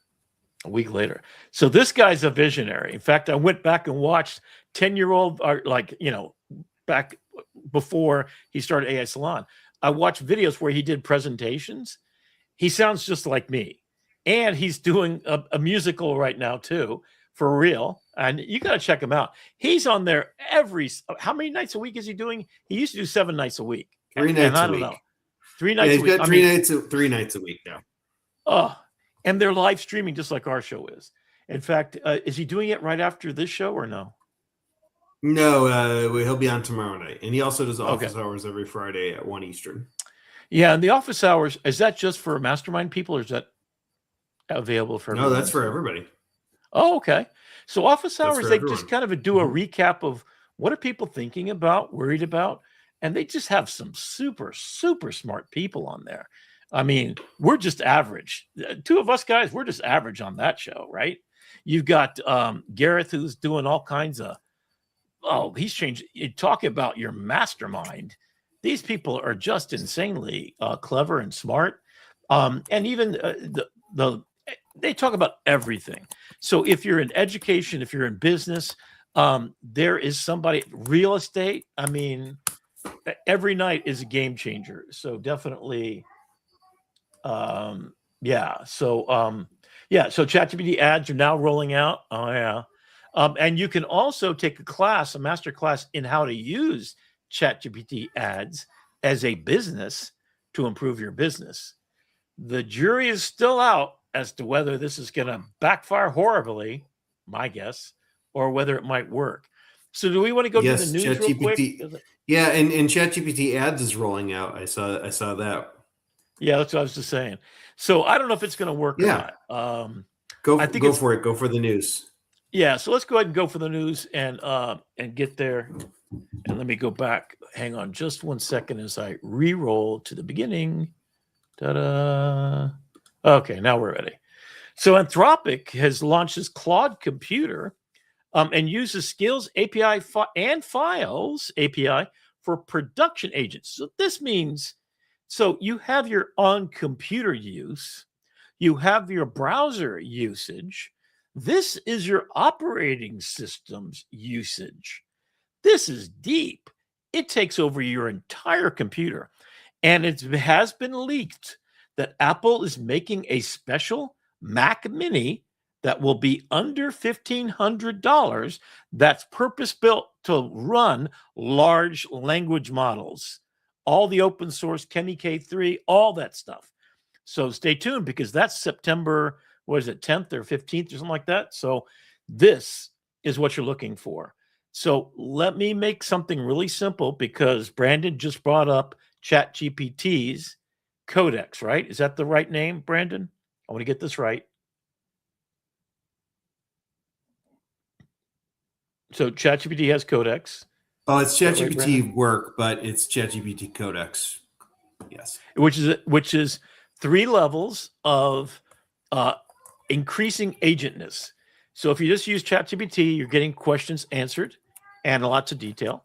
A week later. So this guy's a visionary. In fact, I went back and watched 10-year-old, back before he started AI Salon. I watched videos where he did presentations. He sounds just like me. And he's doing a musical right now too, for real. And you got to check him out. He's on there how many nights a week is he doing? He used to do 7 nights a week. 3 nights I a don't week. know. 3 nights he's a week. got 3 nights a week now. Oh, and they're live streaming just like our show is. In fact, is he doing it right after this show or no? No, he'll be on tomorrow night. And he also does office hours every Friday at 1 Eastern. Yeah, and the office hours, is that just for mastermind people or is that available for everyone? No, that's for everybody. Oh, okay. So office hours, they everyone. just kind of do a recap of what are people thinking about, worried about, and they just have some super, super smart people on there. I mean, we're just average. 2 of us guys, we're just average on that show, right? You've got Gareth, who's doing all kinds of, he's changed. You talk about your mastermind. These people are just insanely clever and smart. And even they talk about everything. So if you're in education, if you're in business, there is somebody, real estate. I mean, every night is a game changer. So definitely, So ChatGPT ads are now rolling out. Oh yeah. And you can also take a master class in how to use ChatGPT ads as a business to improve your business. The jury is still out as to whether this is going to backfire horribly, my guess, or whether it might work. So do we want to go to the news real quick? Yeah, and ChatGPT ads is rolling out. I saw that. Yeah, that's what I was just saying. So I don't know if it's going to work or not. Go for it. Go for the news. Yeah, so let's go ahead and go for the news and get there. And let me go back. Hang on just 1 second as I re-roll to the beginning. Ta-da. Okay, now we're ready. So Anthropic has launched this Claude computer and uses Skills API and Files API for production agents. So this means, so you have your on-computer use, you have your browser usage, this is your operating system's usage. This is deep. It takes over your entire computer. And it has been leaked that Apple is making a special Mac Mini that will be under $1,500 that's purpose-built to run large language models, all the open source, Kenny K3, all that stuff. So stay tuned because that's September, 10th or 15th or something like that. So this is what you're looking for. So let me make something really simple because Brandon just brought up ChatGPT's Codex, right? Is that the right name, Brandon? I want to get this right. So ChatGPT has Codex. Oh, it's ChatGPT Work, but it's ChatGPT Codex. Yes. Which is 3 levels of increasing agentness. So if you just use ChatGPT, you're getting questions answered and lots of detail.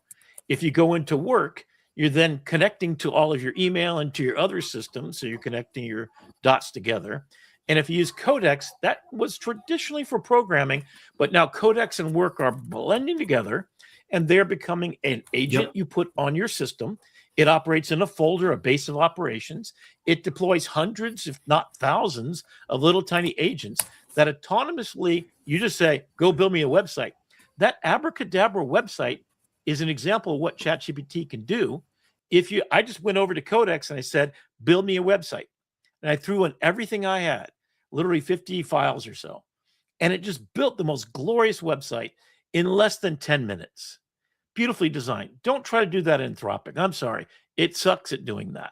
If you go into Work, you're then connecting to all of your email and to your other systems. So you're connecting your dots together. And if you use Codex, that was traditionally for programming, but now Codex and Work are blending together and they're becoming an agent you put on your system. It operates in a folder, a base of operations. It deploys hundreds, if not thousands, of little tiny agents that autonomously, you just say, go build me a website. That abracadabra website is an example of what ChatGPT can do. I just went over to Codex and I said, build me a website. And I threw in everything I had, literally 50 files or so. And it just built the most glorious website in less than 10 minutes. Beautifully designed. Don't try to do that in Anthropic. I'm sorry. It sucks at doing that.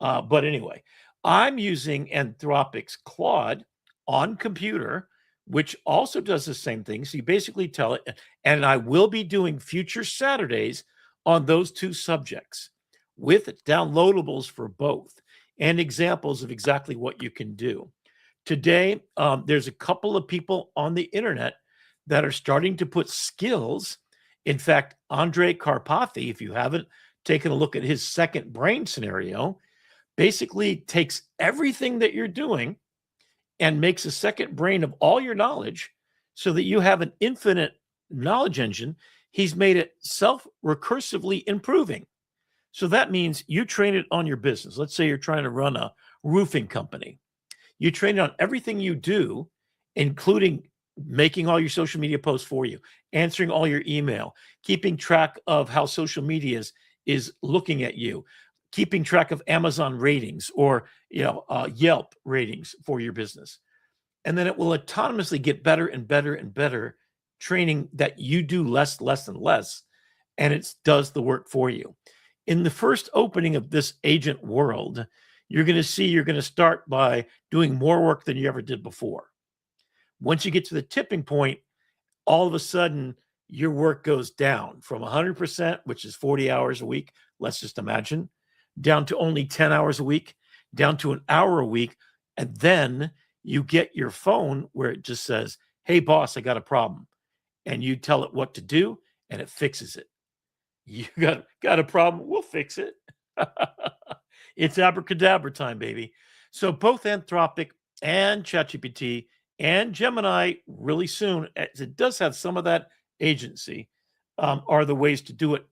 But anyway, I'm using Anthropic's Claude on computer, which also does the same thing. So you basically tell it, and I will be doing future Saturdays on those 2 subjects with downloadables for both and examples of exactly what you can do. Today, there's a couple of people on the internet that are starting to put skills. In fact, Andre Karpathy, if you haven't taken a look at his second brain scenario, basically takes everything that you're doing and makes a second brain of all your knowledge so that you have an infinite knowledge engine. He's made it self-recursively improving. So that means you train it on your business. Let's say you're trying to run a roofing company. You train it on everything you do, including making all your social media posts for you, answering all your email, keeping track of how social media is looking at you, keeping track of Amazon ratings or Yelp ratings for your business. And then it will autonomously get better and better and better, training that you do less and less, and it does the work for you. In the first opening of this agent world, you're going to start by doing more work than you ever did before. Once you get to the tipping point, all of a sudden your work goes down from 100%, which is 40 hours a week, let's just imagine, down to only 10 hours a week, down to an hour a week. And then you get your phone where it just says, hey, boss, I got a problem. And you tell it what to do, and it fixes it. You got a problem? We'll fix it. It's abracadabra time, baby. So both Anthropic and ChatGPT and Gemini really soon, as it does have some of that agency, are the ways to do it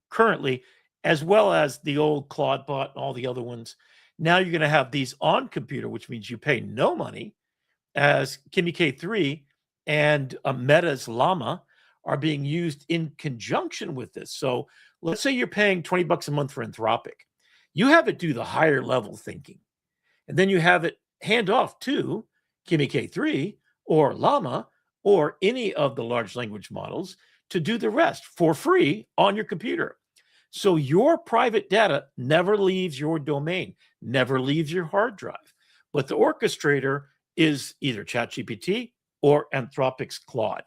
currently, as well as the old Claude bot and all the other ones. Now you're going to have these on computer, which means you pay no money, as Kimi K3 and Meta's Llama are being used in conjunction with this. So let's say you're paying $20 a month for Anthropic. You have it do the higher level thinking, and then you have it hand off to Kimi K3 or Llama or any of the large language models to do the rest for free on your computer. So your private data never leaves your domain, never leaves your hard drive. But the orchestrator is either ChatGPT or Anthropic's Claude.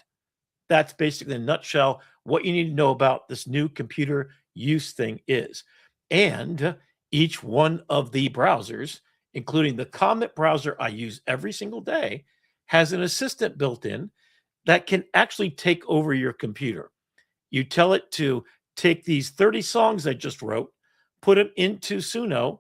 That's basically in a nutshell what you need to know about this new computer use thing is. And each one of the browsers, including the Comet browser I use every single day, has an assistant built in that can actually take over your computer. You tell it to take these 30 songs I just wrote, put them into Suno,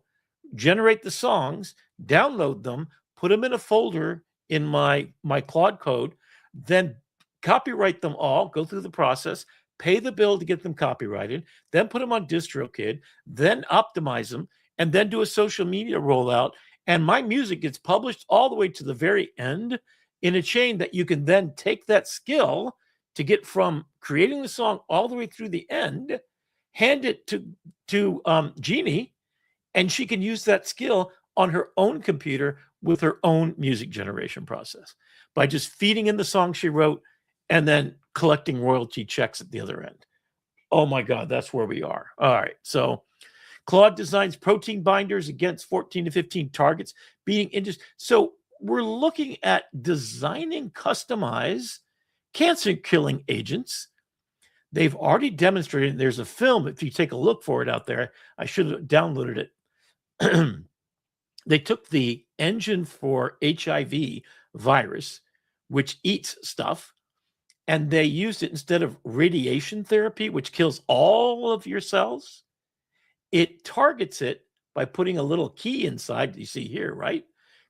generate the songs, download them, put them in a folder in my Claude code, then copyright them all, go through the process, pay the bill to get them copyrighted, then put them on DistroKid, then optimize them, and then do a social media rollout. And my music gets published all the way to the very end in a chain that you can then take that skill to get from creating the song all the way through the end, hand it to Jeannie, and she can use that skill on her own computer with her own music generation process by just feeding in the song she wrote and then collecting royalty checks at the other end. Oh my God, that's where we are. All right. So Claude designs protein binders against 14 to 15 targets, beating industry. So we're looking at designing customized cancer-killing agents. They've already demonstrated, there's a film, if you take a look for it out there, I should have downloaded it. They took the engine for HIV virus, which eats stuff, and they used it instead of radiation therapy, which kills all of your cells. It targets it by putting a little key inside, you see here, right?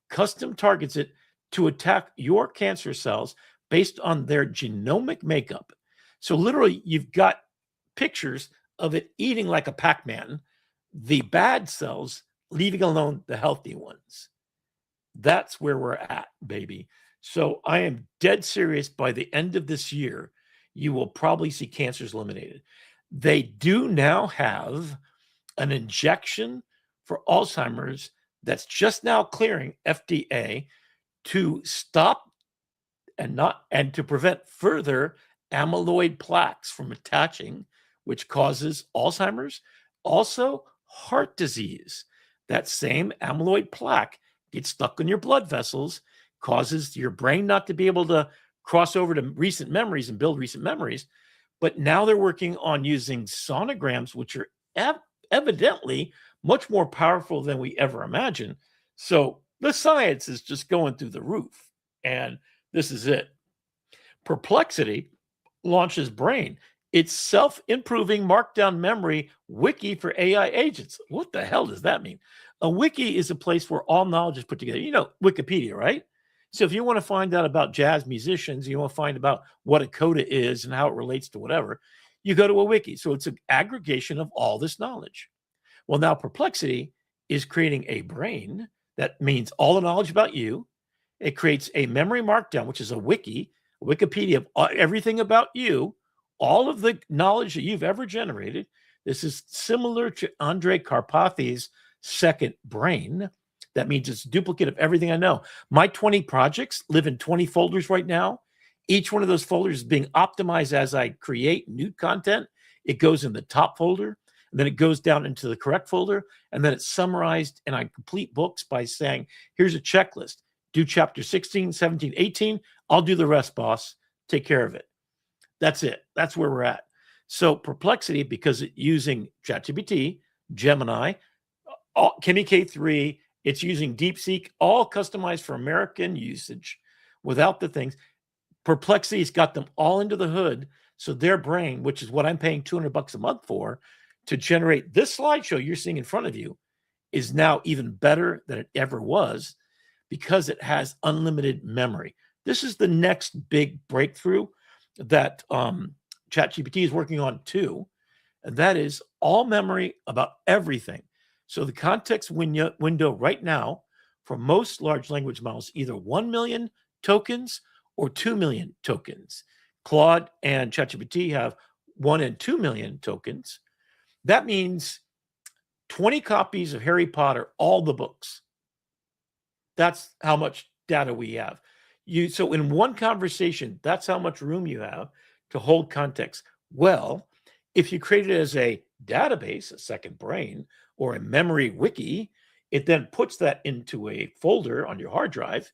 Custom targets it to attack your cancer cells based on their genomic makeup. So literally, you've got pictures of it eating like a Pac-Man, the bad cells, leaving alone the healthy ones. That's where we're at, baby. So I am dead serious. By the end of this year, you will probably see cancers eliminated. They do now have an injection for Alzheimer's that's just now clearing FDA to stop and to prevent further amyloid plaques from attaching, which causes Alzheimer's, also heart disease. That same amyloid plaque gets stuck in your blood vessels, causes your brain not to be able to cross over to recent memories and build recent memories. But now they're working on using sonograms, which are evidently much more powerful than we ever imagined. So the science is just going through the roof. And this is it. Perplexity launches Brain. It's self-improving markdown memory wiki for AI agents. What the hell does that mean? A wiki is a place where all knowledge is put together. You know, Wikipedia, right? So if you want to find out about jazz musicians, you want to find about what a coda is and how it relates to whatever, you go to a wiki. So it's an aggregation of all this knowledge. Well, now Perplexity is creating a brain that means all the knowledge about you. It creates a memory markdown, which is a wiki, a Wikipedia of everything about you, all of the knowledge that you've ever generated. This is similar to Andrei Karpathy's second brain. That means it's a duplicate of everything I know. My 20 projects live in 20 folders right now. Each one of those folders is being optimized as I create new content. It goes in the top folder, and then it goes down into the correct folder, and then it's summarized, and I complete books by saying, here's a checklist. Do chapter 16, 17, 18. I'll do the rest, boss. Take care of it. That's it. That's where we're at. So Perplexity, because it's using ChatGPT, Gemini, Kimi K3, it's using DeepSeek, all customized for American usage without the things. Perplexity's got them all into the hood. So their brain, which is what I'm paying $200 a month for, to generate this slideshow you're seeing in front of you, is now even better than it ever was because it has unlimited memory. This is the next big breakthrough that ChatGPT is working on too. And that is all memory about everything. So the context window right now for most large language models, either 1 million tokens or 2 million tokens. Claude and ChatGPT have 1 and 2 million tokens. That means 20 copies of Harry Potter, all the books. That's how much data we have. So in one conversation, that's how much room you have to hold context. Well, if you create it as a database, a second brain, or a memory wiki, it then puts that into a folder on your hard drive,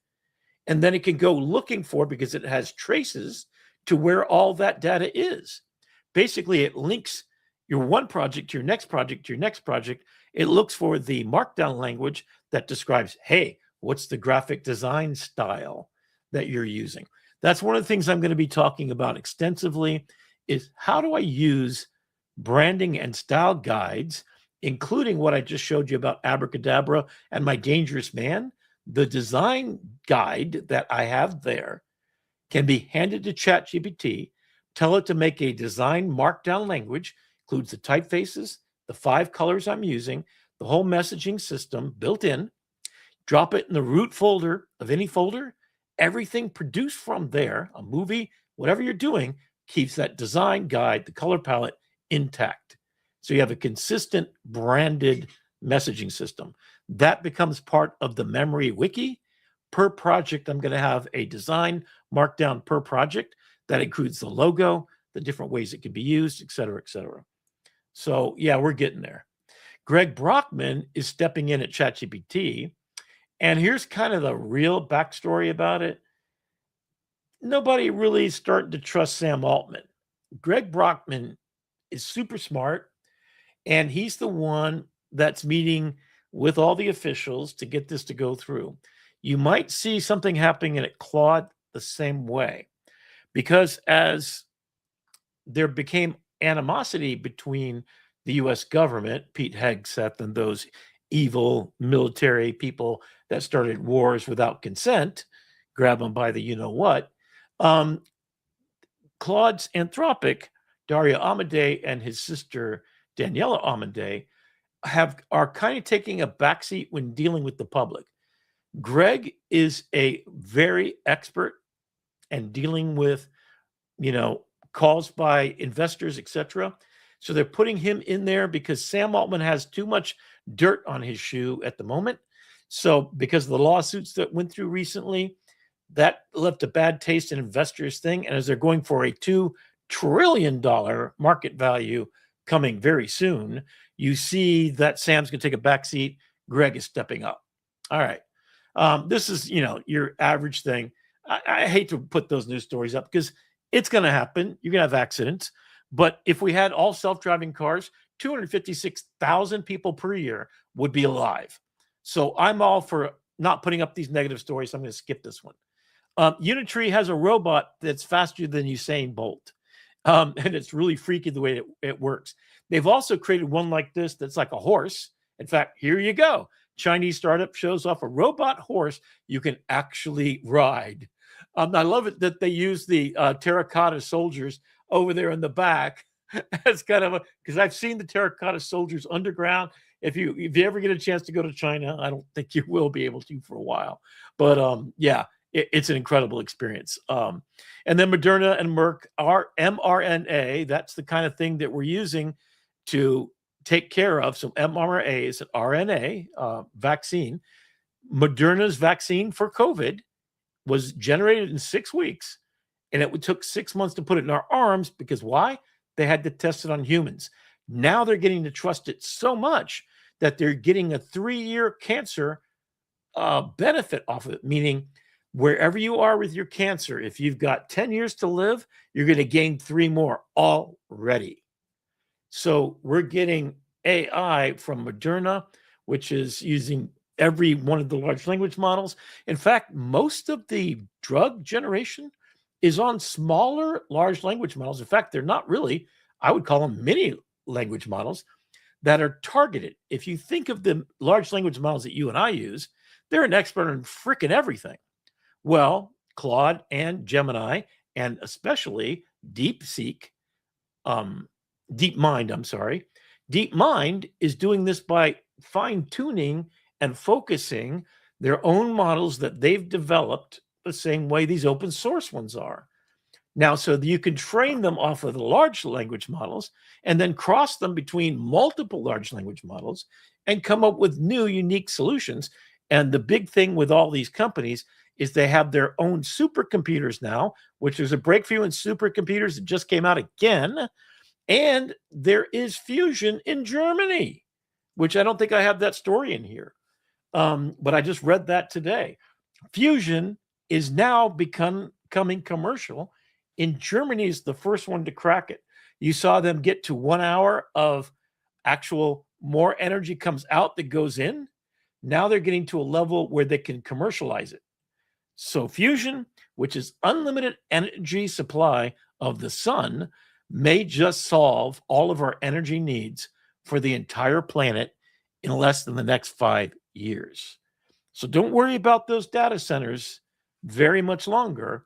and then it can go looking for, because it has traces to where all that data is. Basically, it links your one project to your next project to your next project. It looks for the markdown language that describes, hey, what's the graphic design style that you're using? That's one of the things I'm going to be talking about extensively, is how do I use branding and style guides, including what I just showed you about Abracadabra and My Dangerous Man. The design guide that I have there can be handed to ChatGPT, tell it to make a design markdown language, includes the typefaces, the 5 colors I'm using, the whole messaging system built in, drop it in the root folder of any folder. Everything produced from there, a movie, whatever you're doing, keeps that design guide, the color palette intact. So you have a consistent branded messaging system. That becomes part of the memory wiki. Per project, I'm going to have a design markdown per project that includes the logo, the different ways it can be used, et cetera, et cetera. So yeah, we're getting there. Greg Brockman is stepping in at ChatGPT. And here's kind of the real backstory about it. Nobody really is starting to trust Sam Altman. Greg Brockman is super smart, and he's the one that's meeting with all the officials to get this to go through. You might see something happening at Claude the same way, because as there became animosity between the U.S. government, Pete Hegseth, and those evil military people that started wars without consent, grab them by the you-know-what, Claude's Anthropic, Dario Amodei, and his sister Daniela Amodei are kind of taking a backseat when dealing with the public. Greg is a very expert and dealing with, calls by investors, etc. So they're putting him in there because Sam Altman has too much dirt on his shoe at the moment. So because of the lawsuits that went through recently, that left a bad taste in investors' thing. And as they're going for a $2 trillion market value coming very soon, you see that Sam's going to take a backseat. Greg is stepping up. All right. This is, your average thing. I hate to put those news stories up because it's going to happen. You're going to have accidents. But if we had all self-driving cars, 256,000 people per year would be alive. So I'm all for not putting up these negative stories. So I'm going to skip this one. Unitree has a robot that's faster than Usain Bolt. And it's really freaky the way it works. They've also created one like this that's like a horse. In fact, here you go. Chinese startup shows off a robot horse you can actually ride. I love it that they use the terracotta soldiers over there in the back as kind of because I've seen the terracotta soldiers underground. If you ever get a chance to go to China, I don't think you will be able to for a while. But yeah, it's an incredible experience. And then Moderna and Merck are mRNA. That's the kind of thing that we're using to take care of. So mRNA is an RNA vaccine. Moderna's vaccine for COVID was generated in 6 weeks, and it took 6 months to put it in our arms because why? They had to test it on humans. Now they're getting to trust it so much that they're getting a 3-year cancer benefit off of it, meaning wherever you are with your cancer, if you've got 10 years to live, you're going to gain 3 more already. So we're getting AI from Moderna, which is using every one of the large language models. In fact, most of the drug generation is on smaller large language models. In fact, they're not really, I would call them mini language models that are targeted. If you think of the large language models that you and I use, they're an expert on freaking everything. Well, Claude and Gemini, and especially DeepMind, DeepMind is doing this by fine-tuning and focusing their own models that they've developed the same way these open source ones are. Now, so that you can train them off of the large language models and then cross them between multiple large language models and come up with new, unique solutions. And the big thing with all these companies is they have their own supercomputers now, which is a breakthrough in supercomputers that just came out again. And there is fusion in Germany, which I don't think I have that story in here. But I just read that today. Fusion is now becoming commercial. In Germany is the first one to crack it. You saw them get to 1 hour of actual more energy comes out that goes in. Now they're getting to a level where they can commercialize it. So fusion, which is unlimited energy supply of the sun, may just solve all of our energy needs for the entire planet in less than the next 5 years. So don't worry about those data centers very much longer,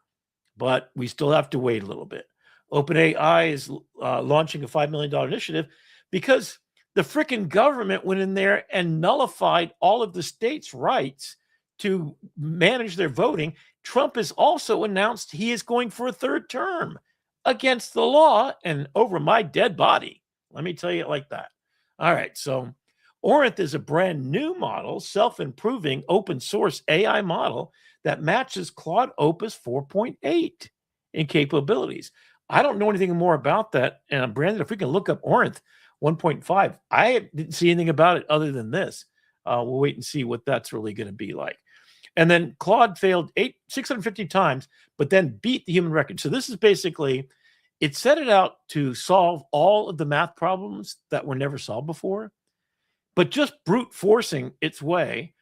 but we still have to wait a little bit. OpenAI is launching a $5 million initiative because the freaking government went in there and nullified all of the states' rights to manage their voting. Trump has also announced he is going for a 3rd term against the law and over my dead body. Let me tell you it like that. All right, so Orinth is a brand new model, self-improving open source AI model that matches Claude Opus 4.8 in capabilities. I don't know anything more about that. And Brandon, if we can look up Orinth 1.5, I didn't see anything about it other than this. We'll wait and see what that's really going to be like. And then Claude failed 650 times, but then beat the human record. So this is basically, it set it out to solve all of the math problems that were never solved before, but just brute forcing its way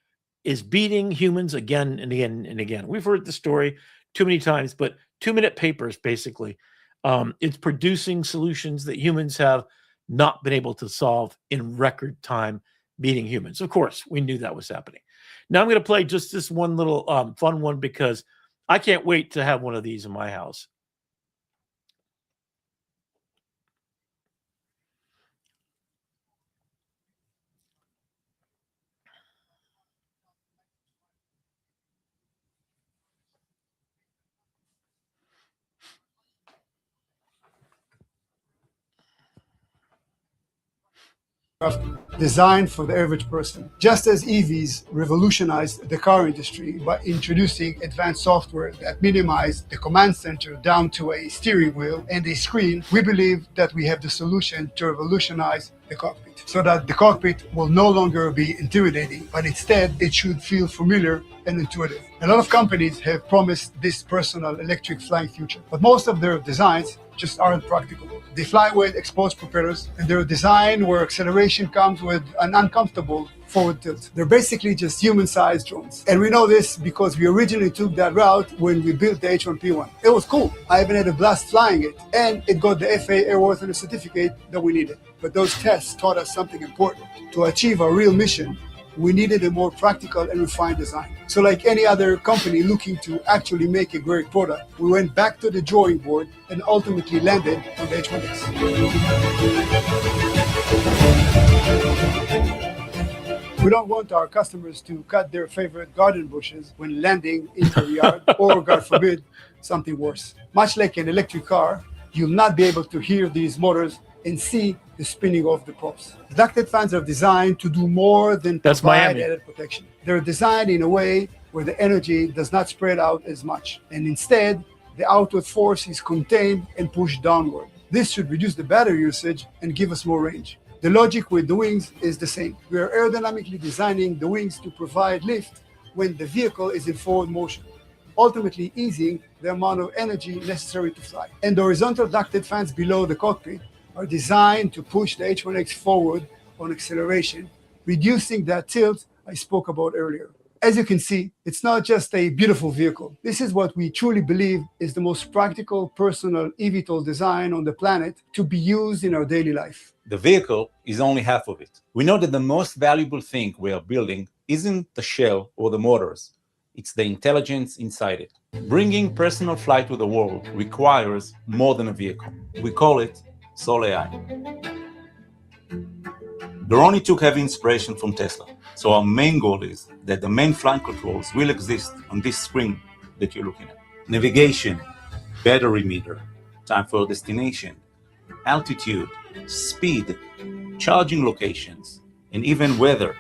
is beating humans again and again and again. We've heard the story too many times, but 2-minute papers, basically. It's producing solutions that humans have not been able to solve in record time, beating humans. Of course, we knew that was happening. Now I'm going to play just this one little fun one because I can't wait to have one of these in my house. Designed for the average person. Just as EVs revolutionized the car industry by introducing advanced software that minimized the command center down to a steering wheel and a screen, we believe that we have the solution to revolutionize the cockpit, so that the cockpit will no longer be intimidating, but instead it should feel familiar and intuitive. A lot of companies have promised this personal electric flying future, but most of their designs just aren't practical. They fly with exposed propellers, and they're designed where acceleration comes with an uncomfortable forward tilt. They're basically just human-sized drones. And we know this because we originally took that route when we built the H1P1. It was cool. I even had a blast flying it, and it got the FAA airworthiness certificate that we needed. But those tests taught us something important. To achieve our real mission, we needed a more practical and refined design. So like any other company looking to actually make a great product, we went back to the drawing board and ultimately landed on the H1X. We don't want our customers to cut their favorite garden bushes when landing in their yard, or God forbid, something worse. Much like an electric car, you'll not be able to hear these motors and see the spinning of the props. Ducted fans are designed to do more than provide added protection. They're designed in a way where the energy does not spread out as much, and instead, the outward force is contained and pushed downward. This should reduce the battery usage and give us more range. The logic with the wings is the same. We are aerodynamically designing the wings to provide lift when the vehicle is in forward motion, ultimately easing the amount of energy necessary to fly. And the horizontal ducted fans below the cockpit are designed to push the H1X forward on acceleration, reducing that tilt I spoke about earlier. As you can see, it's not just a beautiful vehicle. This is what we truly believe is the most practical personal eVTOL design on the planet to be used in our daily life. The vehicle is only half of it. We know that the most valuable thing we are building isn't the shell or the motors, it's the intelligence inside it. Bringing personal flight to the world requires more than a vehicle. We call it Soul AI. Doroni took heavy inspiration from Tesla, so our main goal is that the main flight controls will exist on this screen that you're looking at. Navigation, battery meter, time for destination, altitude, speed, charging locations, and even weather,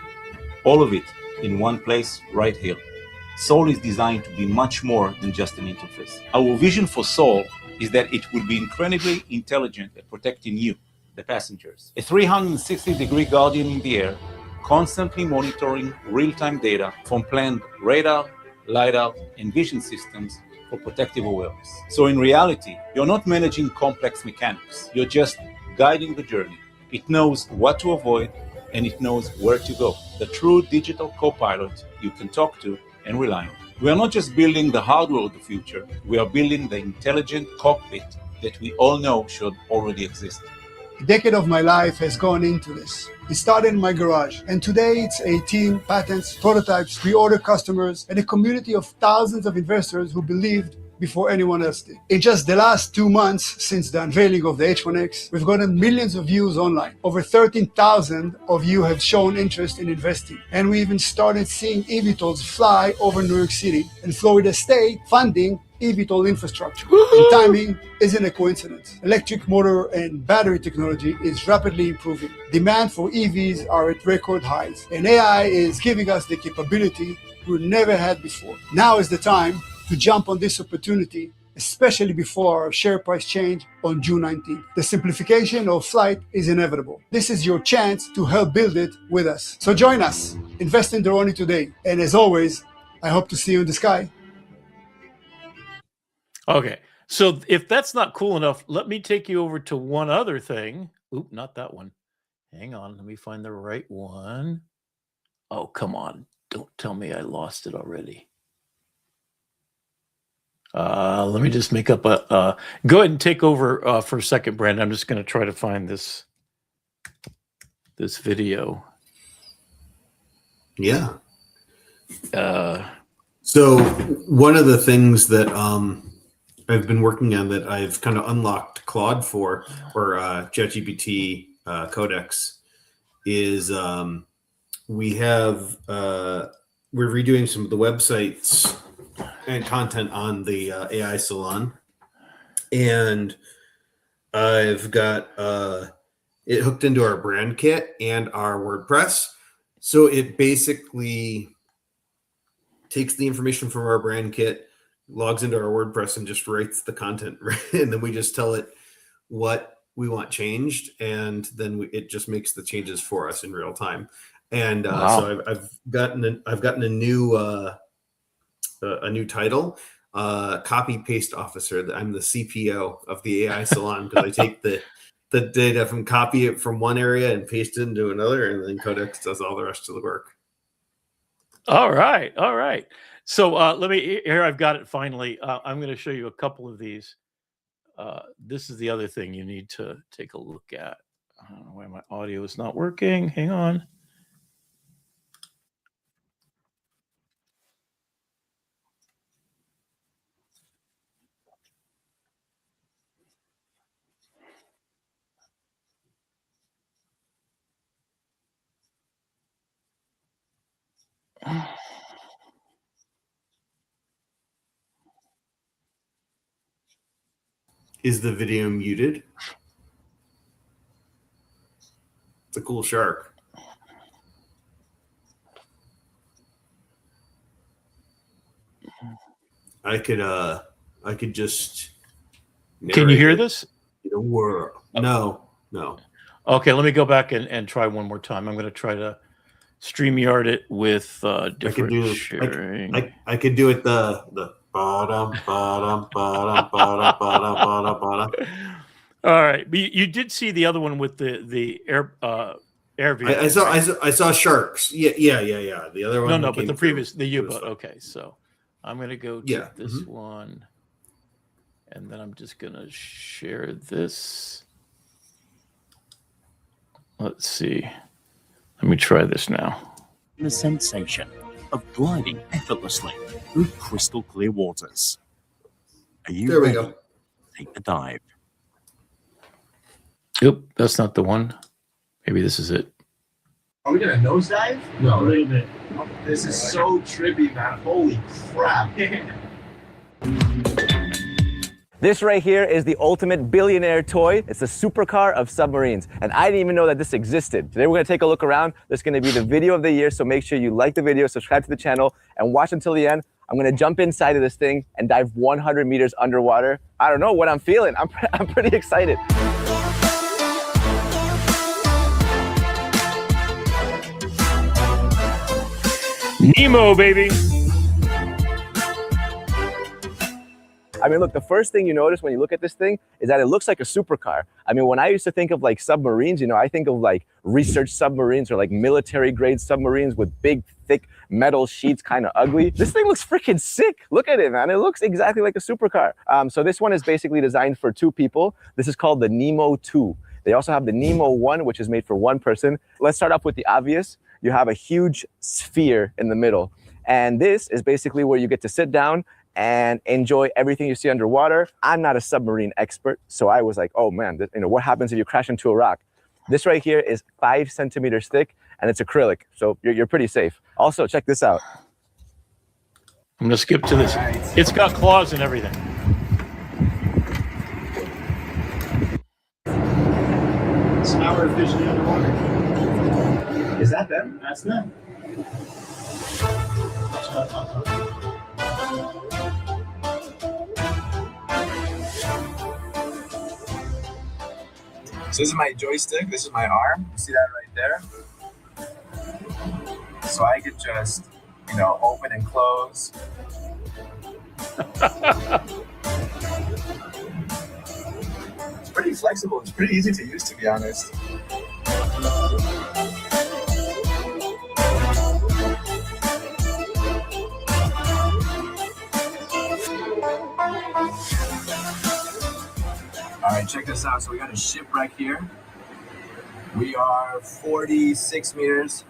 all of it in one place right here. Soul is designed to be much more than just an interface. Our vision for Soul is that it will be incredibly intelligent at protecting you, the passengers. A 360-degree guardian in the air, constantly monitoring real-time data from planned radar, LiDAR, and vision systems for protective awareness. So in reality, you're not managing complex mechanics. You're just guiding the journey. It knows what to avoid, and it knows where to go. The true digital co-pilot you can talk to and rely on. We are not just building the hardware of the future, we are building the intelligent cockpit that we all know should already exist. A decade of my life has gone into this. It started in my garage, and today it's a team, patents, prototypes, pre-order customers, and a community of thousands of investors who believed before anyone else did. In just the last 2 months since the unveiling of the H1X, we've gotten millions of views online. Over 13,000 of you have shown interest in investing, and we even started seeing eVTOLs fly over New York City and Florida State funding eVTOL infrastructure. And timing isn't a coincidence. Electric motor and battery technology is rapidly improving. Demand for EVs are at record highs, and AI is giving us the capability we never had before. Now is the time to jump on this opportunity, especially before our share price change on June 19th. The simplification of flight is inevitable. This is your chance to help build it with us. So join us, invest in Doroni today. And as always, I hope to see you in the sky. Okay, so if that's not cool enough, let me take you over to one other thing. Oop, not that one. Hang on, let me find the right one. Oh, come on. Don't tell me I lost it already. Let me just make up a... go ahead and take over for a second, Brandon. I'm just going to try to find this video. Yeah. So one of the things that I've been working on that I've kind of unlocked Claude for, or ChatGPT Codex, is we're redoing some of the websites and content on the AI Salon, and I've got it hooked into our brand kit and our WordPress. So it basically takes the information from our brand kit, logs into our WordPress, and just writes the content, right? And then we just tell it what we want changed, and then it just makes the changes for us in real time. And Wow. So I've gotten a new title, copy paste officer. I'm the CPO of the AI Salon, because I take the data from, copy it from one area and paste it into another, and then Codex does all the rest of the work. All right. So let me, here I've got it finally. I'm going to show you a couple of these. This is the other thing you need to take a look at. I don't know why my audio is not working. Hang on. Is the video muted? It's a cool shark. I could just. Can you hear narrate it. this? The world. No. Okay, let me go back and try one more time. I'm going to try to StreamYard it with different sharing. I could do it the bottom. All right, but you did see the other one with the air vehicle. I saw sharks. Yeah. The other one. No, but the previous the U-boat. Okay, so I'm going to go to this one, and then I'm just going to share this. Let's see. Let me try this now. The sensation of gliding effortlessly through crystal clear waters. Are you ready? Go. Take the dive. Oop, that's not the one. Maybe this is it. Are we gonna nosedive? No, a little bit. This is so trippy, man. Holy crap. This right here is the ultimate billionaire toy. It's a supercar of submarines, and I didn't even know that this existed. Today we're gonna take a look around. This is gonna be the video of the year, so make sure you like the video, subscribe to the channel, and watch until the end. I'm gonna jump inside of this thing and dive 100 meters underwater. I don't know what I'm feeling. I'm pretty excited. Nemo, baby. I mean, look, the first thing you notice when you look at this thing is that it looks like a supercar. I mean, when I used to think of like submarines, you know, I think of like research submarines or like military grade submarines with big, thick metal sheets, kind of ugly. This thing looks freaking sick. Look at it, man. It looks exactly like a supercar. So this one is basically designed for 2 people. This is called the Nemo 2. They also have the Nemo 1, which is made for 1 person. Let's start off with the obvious. You have a huge sphere in the middle. And this is basically where you get to sit down and enjoy everything you see underwater. I'm not a submarine expert, so I was like, oh man, what happens if you crash into a rock? This right here is 5 centimeters thick, and it's acrylic, so you're pretty safe. Also, check this out. I'm gonna skip to this. It's got claws and everything. So now we're officially underwater. Is that them? That's them. So this is my joystick, this is my arm, you see that right there? So I could just, open and close. It's pretty flexible, it's pretty easy to use, to be honest. All right, check this out. So we got a shipwreck here. We are 46 meters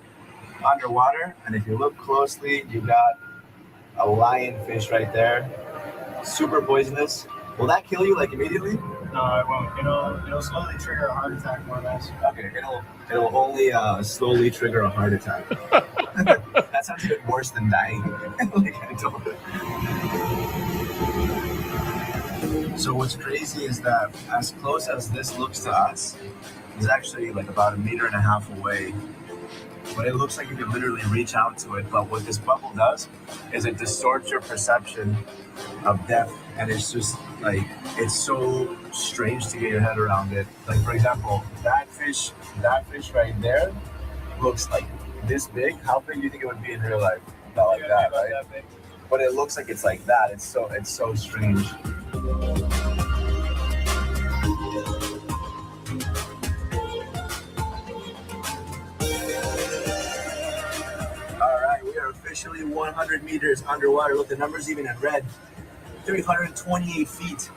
underwater, and if you look closely, you got a lionfish right there. Super poisonous. Will that kill you like immediately? No, it won't. It'll slowly trigger a heart attack, more or less. Okay, it'll only slowly trigger a heart attack. That sounds even worse than dying. Like I told it. So what's crazy is that as close as this looks to us, is actually like about 1.5 meters away. But it looks like you can literally reach out to it. But what this bubble does is it distorts your perception of depth, and it's just like, it's so strange to get your head around it. Like for example, that fish right there looks like this big. How big do you think it would be in real life? Not like that, right? That big. But it looks like it's like that. It's so strange. Alright, we are officially 100 meters underwater. Look, the number's even in red. 328 feet.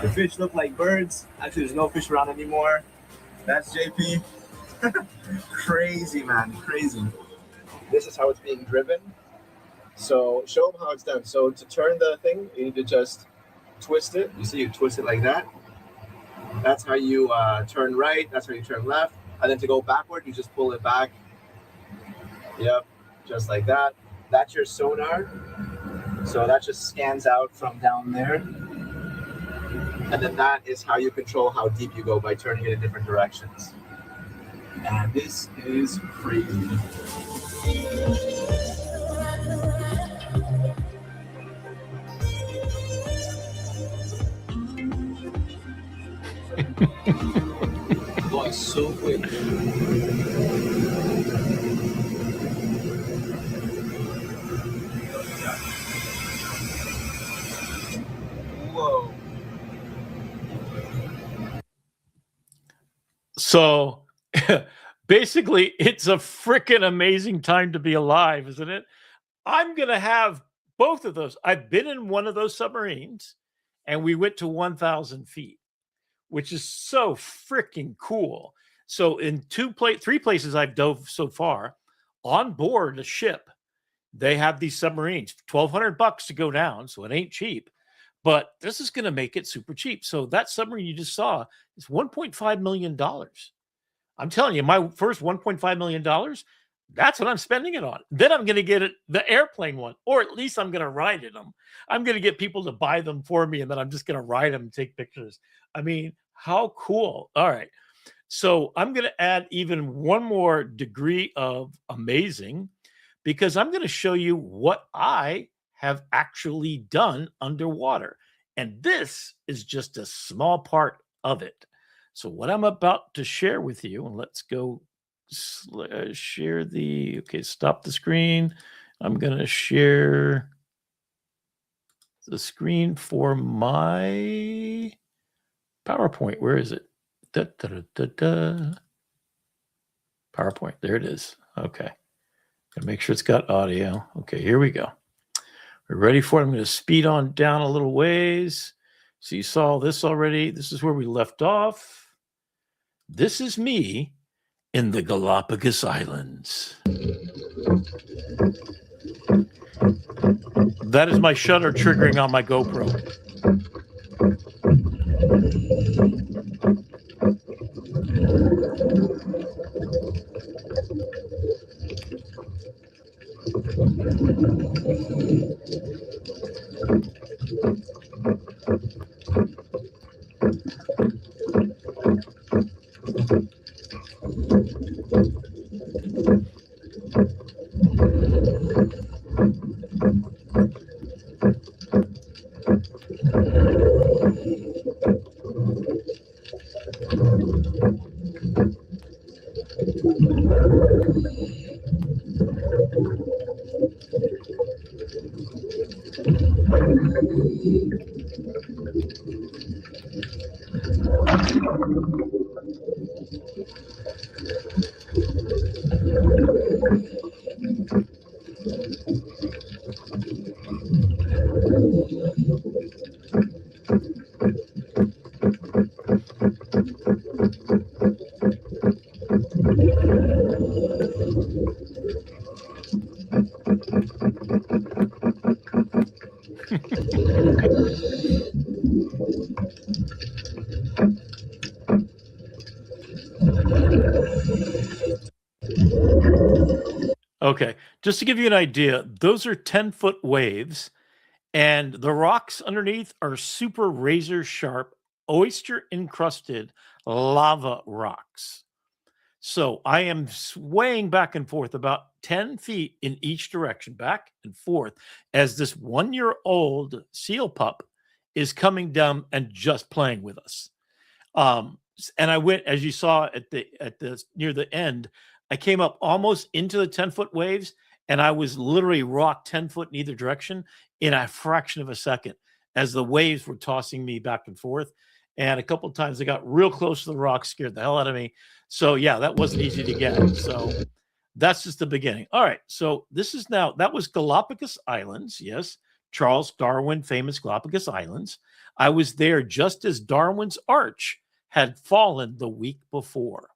The fish look like birds. Actually, there's no fish around anymore. That's JP. Crazy, man, crazy. This is how it's being driven. So show them how it's done. So to turn the thing, you need to just twist it. You see, you twist it like that. That's how you turn right. That's how you turn left. And then to go backward, you just pull it back. Yep. just like that. That's your sonar. So that just scans out from down there. And then that is how you control how deep you go by turning it in different directions. And this is crazy. Going so quick. Whoa. So basically, it's a freaking amazing time to be alive, isn't it? I'm going to have both of those. I've been in one of those submarines, and we went to 1,000 feet, which is so freaking cool. So in three places I've dove so far, on board a ship, they have these submarines, $1,200 to go down, so it ain't cheap. But this is going to make it super cheap. So that submarine you just saw is $1.5 million. I'm telling you, my first $1.5 million, that's what I'm spending it on. Then I'm going to get the airplane one, or at least I'm going to ride in them. I'm going to get people to buy them for me, and then I'm just going to ride them and take pictures. I mean, how cool. All right. So I'm going to add even one more degree of amazing, because I'm going to show you what I have actually done underwater. And this is just a small part of it. So what I'm about to share with you, and let's go share okay, stop the screen. I'm going to share the screen for my PowerPoint. Where is it? PowerPoint. There it is. Okay. Gotta make sure it's got audio. Okay, here we go. We're ready for it. I'm going to speed on down a little ways. So you saw this already. This is where we left off. This is me in the Galapagos Islands. That is my shutter triggering on my GoPro. Okay, just to give you an idea, those are 10-foot waves, and the rocks underneath are super razor sharp, oyster encrusted lava rocks. So I am swaying back and forth about 10 feet in each direction, back and forth, as this 1-year-old seal pup is coming down and just playing with us. And I went, as you saw at the near the end, I came up almost into the 10-foot waves, and I was literally rocked 10 foot in either direction in a fraction of a second as the waves were tossing me back and forth. And a couple of times I got real close to the rocks, scared the hell out of me. So yeah, that wasn't easy to get. So that's just the beginning. All right. So this is now, that was Galapagos Islands. Yes. Charles Darwin, famous Galapagos Islands. I was there just as Darwin's arch had fallen the week before.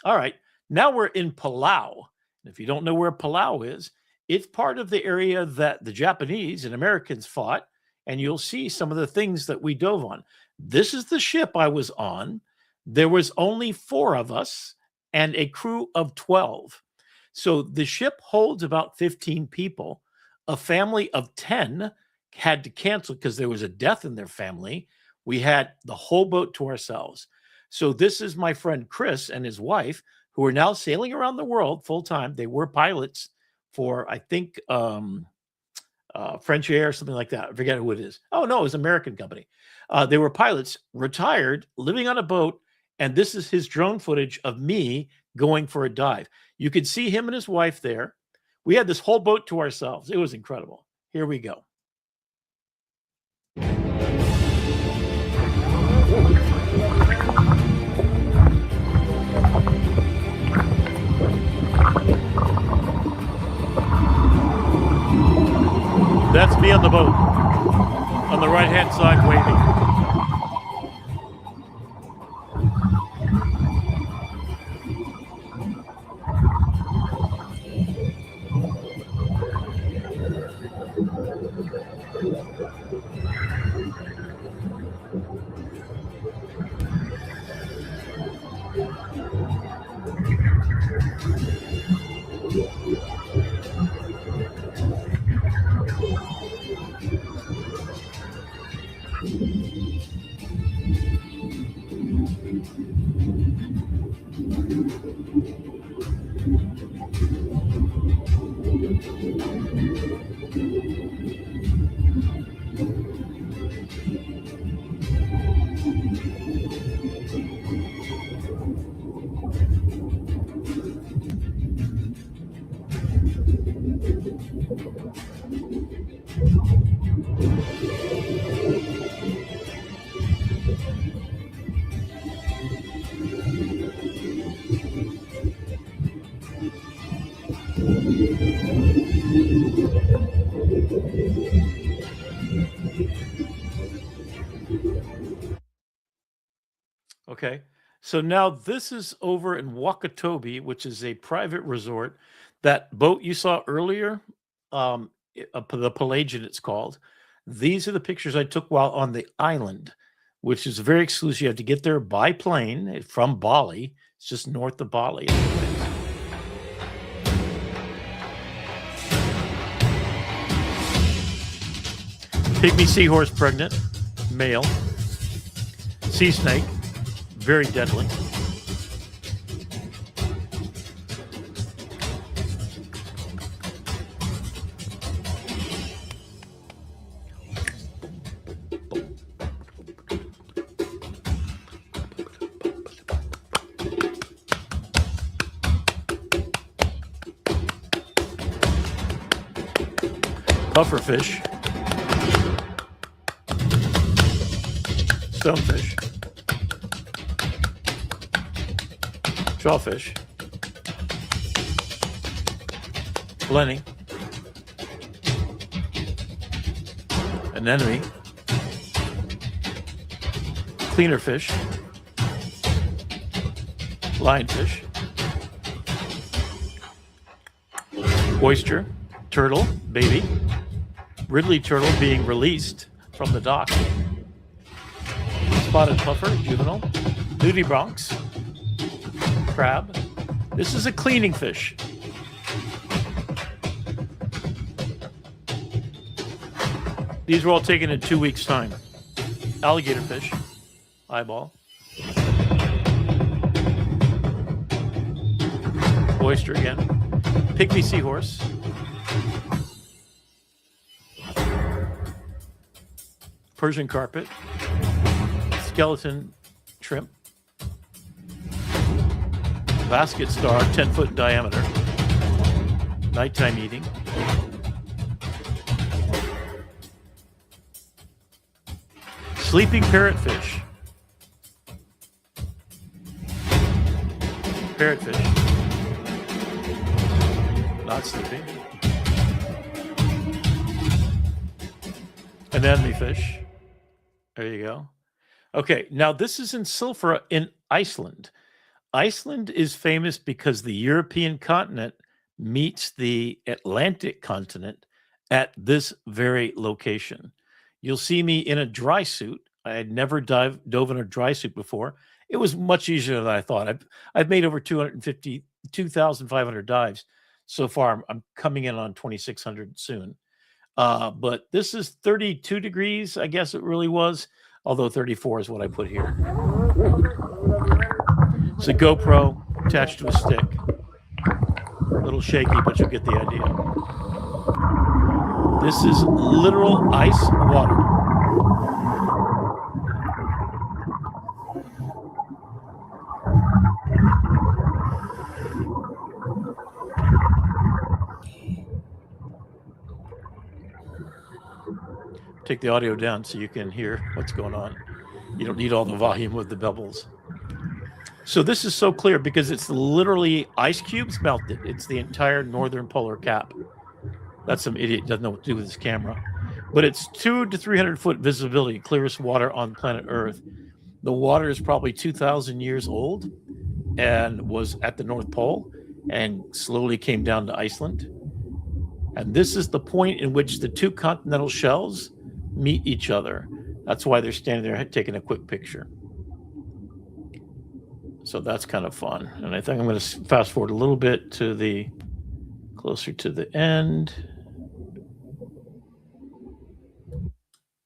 All right. Now we're in Palau. If you don't know where Palau is, it's part of the area that the Japanese and Americans fought, and you'll see some of the things that we dove on. This is the ship I was on. There was only 4 of us and a crew of 12. So the ship holds about 15 people. A family of 10 had to cancel because there was a death in their family. We had the whole boat to ourselves. So this is my friend Chris and his wife, who are now sailing around the world full time. They were pilots for, I think, French Air, something like that. I forget who it is. Oh, no, it was an American company. They were pilots, retired, living on a boat. And this is his drone footage of me going for a dive. You could see him and his wife there. We had this whole boat to ourselves. It was incredible. Here we go. That's me on the boat, on the right-hand side waving. Okay, so now this is over in Wakatobi, which is a private resort. That boat you saw earlier, the Pelagian it's called. These are the pictures I took while on the island, which is very exclusive. You have to get there by plane from Bali. It's just north of Bali. Pygmy seahorse pregnant, male. Sea snake, very deadly. Pufferfish, stonefish, jawfish, blenny, anemone, cleaner fish, lionfish, oyster, turtle, baby, Ridley turtle being released from the dock, spotted puffer, juvenile, nudibranchs, crab. This is a cleaning fish. These were all taken in 2 weeks' time. Alligator fish, eyeball. Oyster again. Pygmy seahorse. Persian carpet. Skeleton shrimp. Basket star, 10-foot diameter. Nighttime eating. Sleeping parrotfish. Parrotfish. Not sleeping. Anemone fish. There you go. Okay, now this is in Silfra in Iceland. Iceland is famous because the European continent meets the Atlantic continent at this very location. You'll see me in a dry suit. I had never dove in a dry suit before. It was much easier than I thought. I've made over 2,500 dives. So far, I'm coming in on 2,600 soon. But this is 32 degrees, I guess it really was, although 34 is what I put here. It's a GoPro attached to a stick. A little shaky, but you'll get the idea. This is literal ice water. Take the audio down so you can hear what's going on. You don't need all the volume with the bubbles. So this is so clear because it's literally ice cubes melted. It's the entire northern polar cap. That's some idiot doesn't know what to do with his camera. But it's 200 to 300 foot visibility, clearest water on planet Earth. The water is probably 2,000 years old and was at the North Pole and slowly came down to Iceland. And this is the point in which the two continental shelves meet each other. That's why they're standing there taking a quick picture. So that's kind of fun. And I think I'm going to fast forward a little bit to the closer to the end.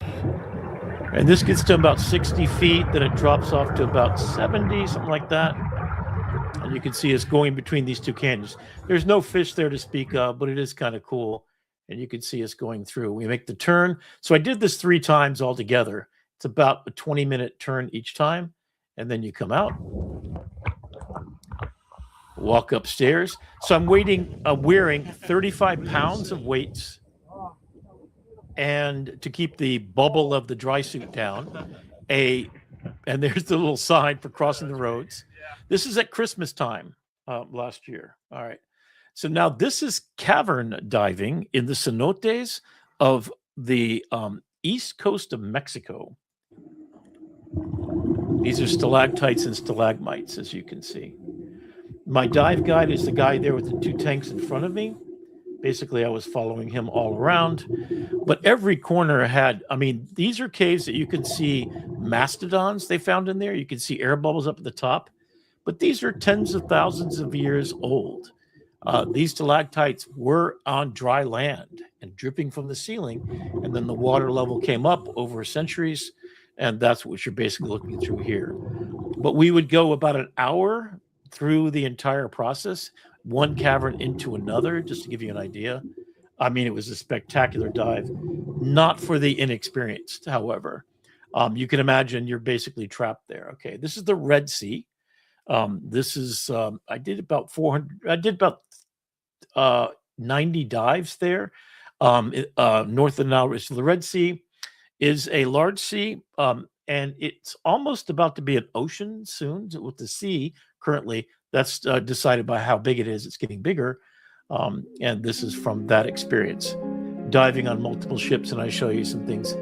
And this gets to about 60 feet, then it drops off to about 70, something like that. And you can see us going between these two canyons. There's no fish there to speak of, but it is kind of cool. And you can see us going through. We make the turn. So I did this 3 times altogether. It's about a 20-minute turn each time. And then you come out, walk upstairs. So I'm wearing 35 pounds of weights and to keep the bubble of the dry suit down. And there's the little sign for crossing the roads. This is at Christmas time last year. All right. So now this is cavern diving in the cenotes of the east coast of Mexico. These are stalactites and stalagmites, as you can see. My dive guide is the guy there with the 2 tanks in front of me. Basically, I was following him all around. But every corner had, I mean, these are caves that you can see mastodons they found in there. You can see air bubbles up at the top. But these are tens of thousands of years old. These stalactites were on dry land and dripping from the ceiling. And then the water level came up over centuries. And that's what you're basically looking through here. But we would go about an hour through the entire process, one cavern into another, just to give you an idea. I mean, it was a spectacular dive, not for the inexperienced, however. You can imagine you're basically trapped there. Okay, this is the Red Sea. This is, I did about 90 dives there. North of Nile, so the Red Sea is a large sea, and it's almost about to be an ocean soon with the sea currently. That's decided by how big it is. It's getting bigger. And this is from that experience. Diving on multiple ships, and I show you some things.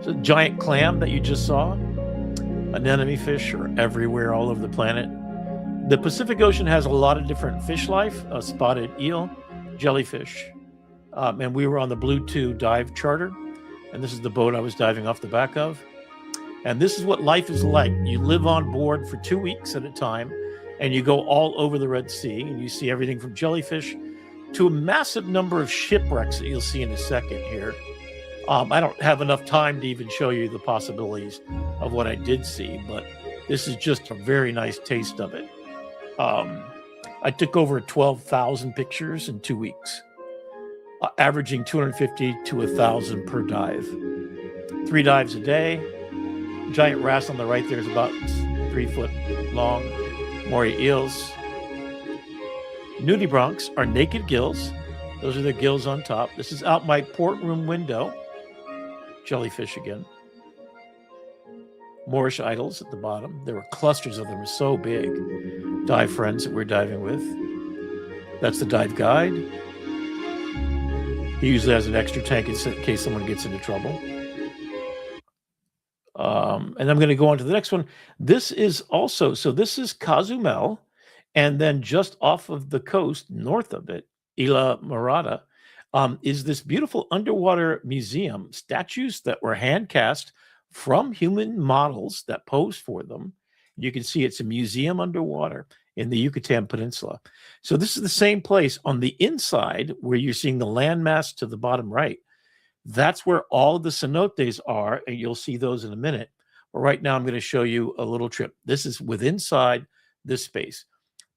So giant clam that you just saw, anemone fish are everywhere all over the planet. The Pacific Ocean has a lot of different fish life, spotted eel, jellyfish. And we were on the Blue 2 dive charter. And this is the boat I was diving off the back of. And this is what life is like. You live on board for 2 weeks at a time, and you go all over the Red Sea, and you see everything from jellyfish to a massive number of shipwrecks that you'll see in a second here. I don't have enough time to even show you the possibilities of what I did see, but this is just a very nice taste of it. I took over 12,000 pictures in 2 weeks. Averaging 250 to 1,000 per dive. 3 dives a day. Giant wrasse on the right there is about 3 foot long. Moray eels. Nudibranchs are naked gills. Those are the gills on top. This is out my port room window. Jellyfish again. Moorish idols at the bottom. There were clusters of them, so big. Dive friends that we're diving with. That's the dive guide. He usually has an extra tank in case someone gets into trouble. And I'm going to go on to the next one. This is also, so this is Cozumel, and then just off of the coast, north of it, Isla Morada, is this beautiful underwater museum, statues that were hand cast from human models that posed for them. You can see it's a museum underwater in the Yucatan Peninsula. So this is the same place on the inside where you're seeing the landmass to the bottom right. That's where all of the cenotes are, and you'll see those in a minute. But right now I'm going to show you a little trip. This is inside this space.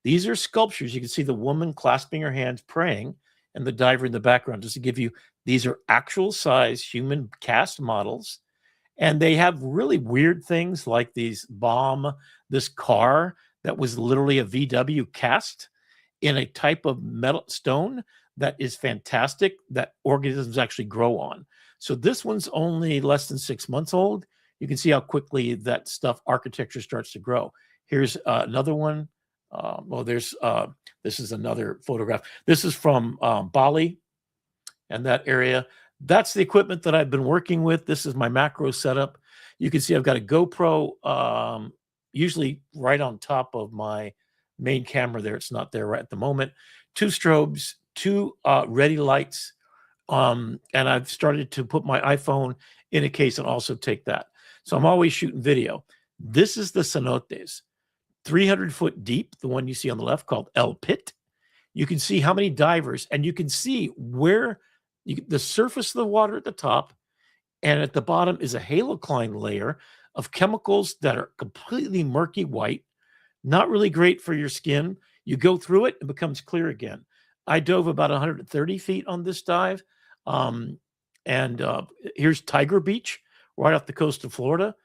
These are sculptures. You can see the woman clasping her hands praying and the diver in the background. Just to give you, these are actual size human cast models. And they have really weird things like this car that was literally a VW cast in a type of metal stone that is fantastic, that organisms actually grow on. So this one's only less than 6 months old. You can see how quickly that stuff, architecture, starts to grow. Here's another one. This is another photograph. This is from Bali and that area. That's the equipment that I've been working with. This is my macro setup. You can see I've got a GoPro, usually right on top of my main camera there. It's not there right at the moment. 2 strobes, 2 ready lights. And I've started to put my iPhone in a case and also take that. So I'm always shooting video. This is the cenotes, 300 foot deep, the one you see on the left called El Pit. You can see how many divers, and you can see where the surface of the water at the top, and at the bottom is a halocline layer of chemicals that are completely murky white, not really great for your skin. You go through it, it becomes clear again. I dove about 130 feet on this dive. Here's Tiger Beach, right off the coast of Florida.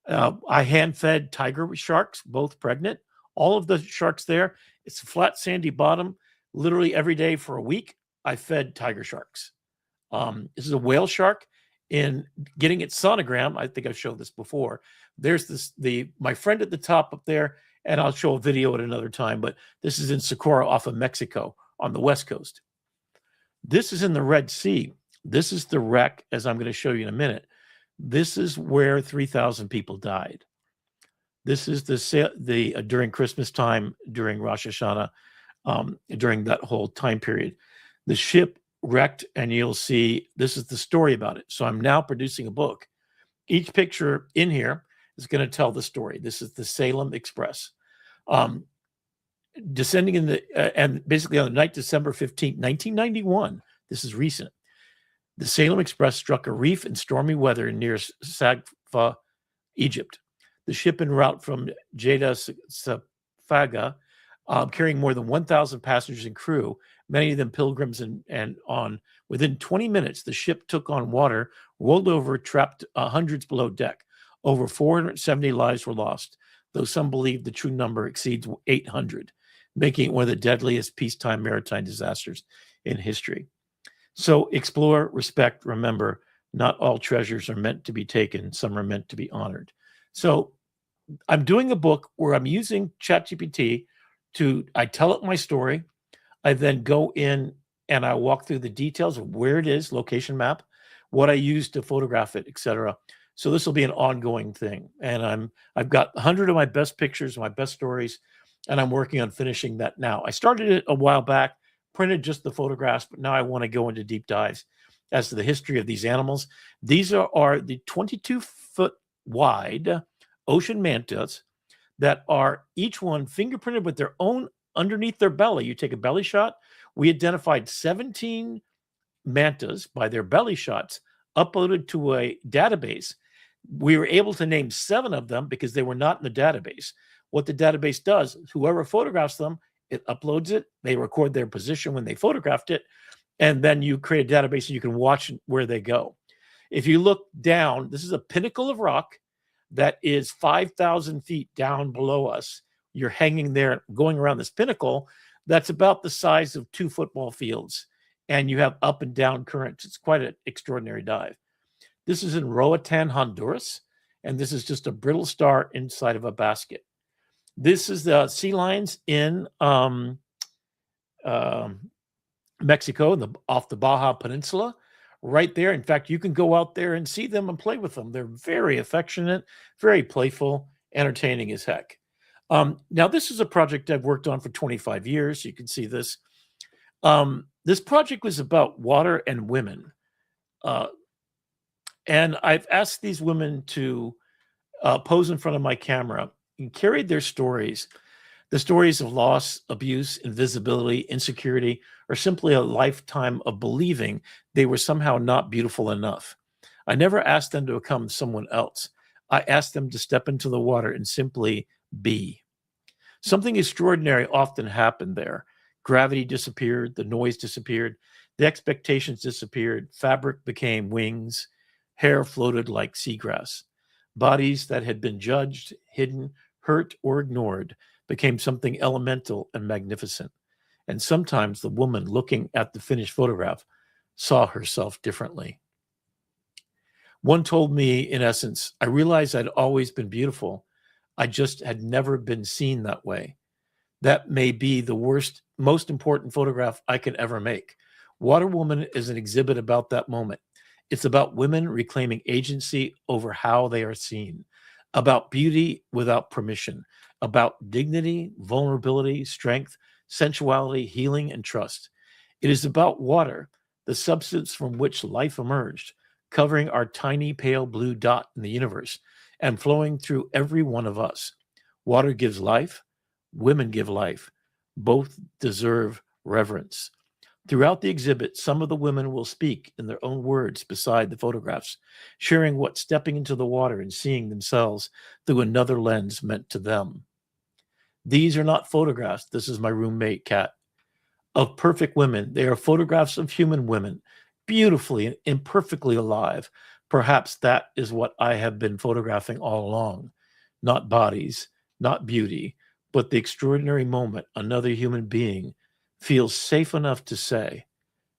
I hand-fed tiger sharks, both pregnant. All of the sharks there. It's a flat, sandy bottom. Literally every day for a week, I fed tiger sharks. This is a whale shark. In getting its sonogram, I think I've showed this before. There's my friend at the top up there, and I'll show a video at another time, but this is in Socorro off of Mexico on the West Coast. This is in the Red Sea. This is the wreck, as I'm going to show you in a minute. This is where 3,000 people died. This is the during Christmas time, during Rosh Hashanah, during that whole time period. The ship wrecked, and you'll see this is the story about it. So I'm now producing a book. Each picture in here is going to tell the story. This is the Salem Express. Descending in and basically on the night December 15th, 1991, this is recent, the Salem Express struck a reef in stormy weather near Sagfa, Egypt. The ship en route from Jeddah Safaga, carrying more than 1,000 passengers and crew, many of them pilgrims, and on. Within 20 minutes, the ship took on water, rolled over, trapped hundreds below deck. Over 470 lives were lost, though some believe the true number exceeds 800, making it one of the deadliest peacetime maritime disasters in history. So explore, respect, remember, not all treasures are meant to be taken. Some are meant to be honored. So I'm doing a book where I'm using ChatGPT I tell it my story. I then go in and I walk through the details of where it is, location map, what I use to photograph it, etc. So this will be an ongoing thing. And I've got 100 of my best pictures, my best stories, and I'm working on finishing that now. I started it a while back, printed just the photographs, but now I want to go into deep dives as to the history of these animals. These are the 22-foot wide ocean mantas that are each one fingerprinted with their own underneath their belly. You take a belly shot. We identified 17 mantas by their belly shots, uploaded to a database. We were able to name 7 of them because they were not in the database. What the database does, whoever photographs them, it uploads it. They record their position when they photographed it, and then you create a database and you can watch where they go. If you look down, this is a pinnacle of rock that is 5,000 feet down below us. You're hanging there, going around this pinnacle that's about the size of 2 football fields, and you have up and down currents. It's quite an extraordinary dive. This is in Roatan, Honduras, and this is just a brittle star inside of a basket. This is the sea lions in Mexico, off the Baja Peninsula, right there. In fact, you can go out there and see them and play with them. They're very affectionate, very playful, entertaining as heck. Now, this is a project I've worked on for 25 years. You can see this. This project was about water and women. And I've asked these women to pose in front of my camera and carried their stories, the stories of loss, abuse, invisibility, insecurity, or simply a lifetime of believing they were somehow not beautiful enough. I never asked them to become someone else. I asked them to step into the water and simply be. Something extraordinary often happened there. Gravity disappeared, the noise disappeared, the expectations disappeared, fabric became wings, hair floated like seagrass. Bodies that had been judged, hidden, hurt, or ignored became something elemental and magnificent. And sometimes the woman looking at the finished photograph saw herself differently. One told me, in essence, I realized I'd always been beautiful. I just had never been seen that way. That may be the most important photograph I could ever make. Water Woman is an exhibit about that moment. It's about women reclaiming agency over how they are seen, about beauty without permission, about dignity, vulnerability, strength, sensuality, healing, and trust. It is about water, the substance from which life emerged, covering our tiny pale blue dot in the universe and flowing through every one of us. Water gives life. Women give life. Both deserve reverence. Throughout the exhibit, some of the women will speak in their own words beside the photographs, sharing what stepping into the water and seeing themselves through another lens meant to them. These are not photographs, this is my roommate, Kat, of perfect women. They are photographs of human women, beautifully and imperfectly alive. Perhaps that is what I have been photographing all along. Not bodies, not beauty, but the extraordinary moment another human being feels safe enough to say,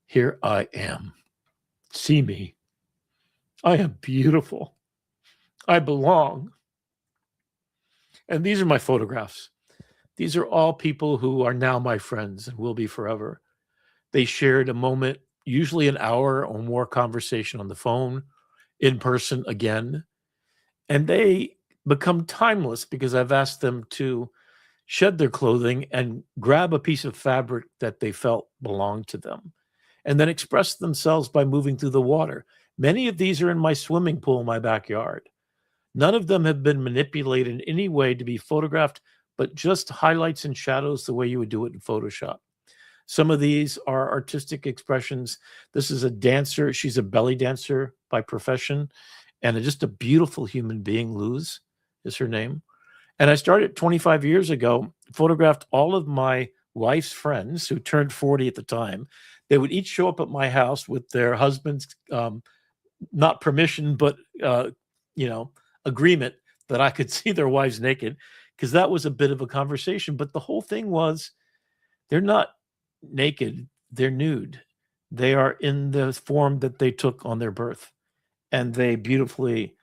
here I am. See me. I am beautiful. I belong. And these are my photographs. These are all people who are now my friends and will be forever. They shared a moment, usually an hour or more conversation on the phone, in person again. And they become timeless because I've asked them to shed their clothing and grab a piece of fabric that they felt belonged to them, and then express themselves by moving through the water. Many of these are in my swimming pool in my backyard. None of them have been manipulated in any way to be photographed, but just highlights and shadows the way you would do it in Photoshop. Some of these are artistic expressions. This is a dancer. She's a belly dancer by profession, and just a beautiful human being. Luz is her name. And I started 25 years ago, photographed all of my wife's friends who turned 40 at the time. They would each show up at my house with their husband's, not permission, but, agreement that I could see their wives naked, because that was a bit of a conversation. But the whole thing was, they're not naked, they're nude. They are in the form that they took on their birth, and they beautifully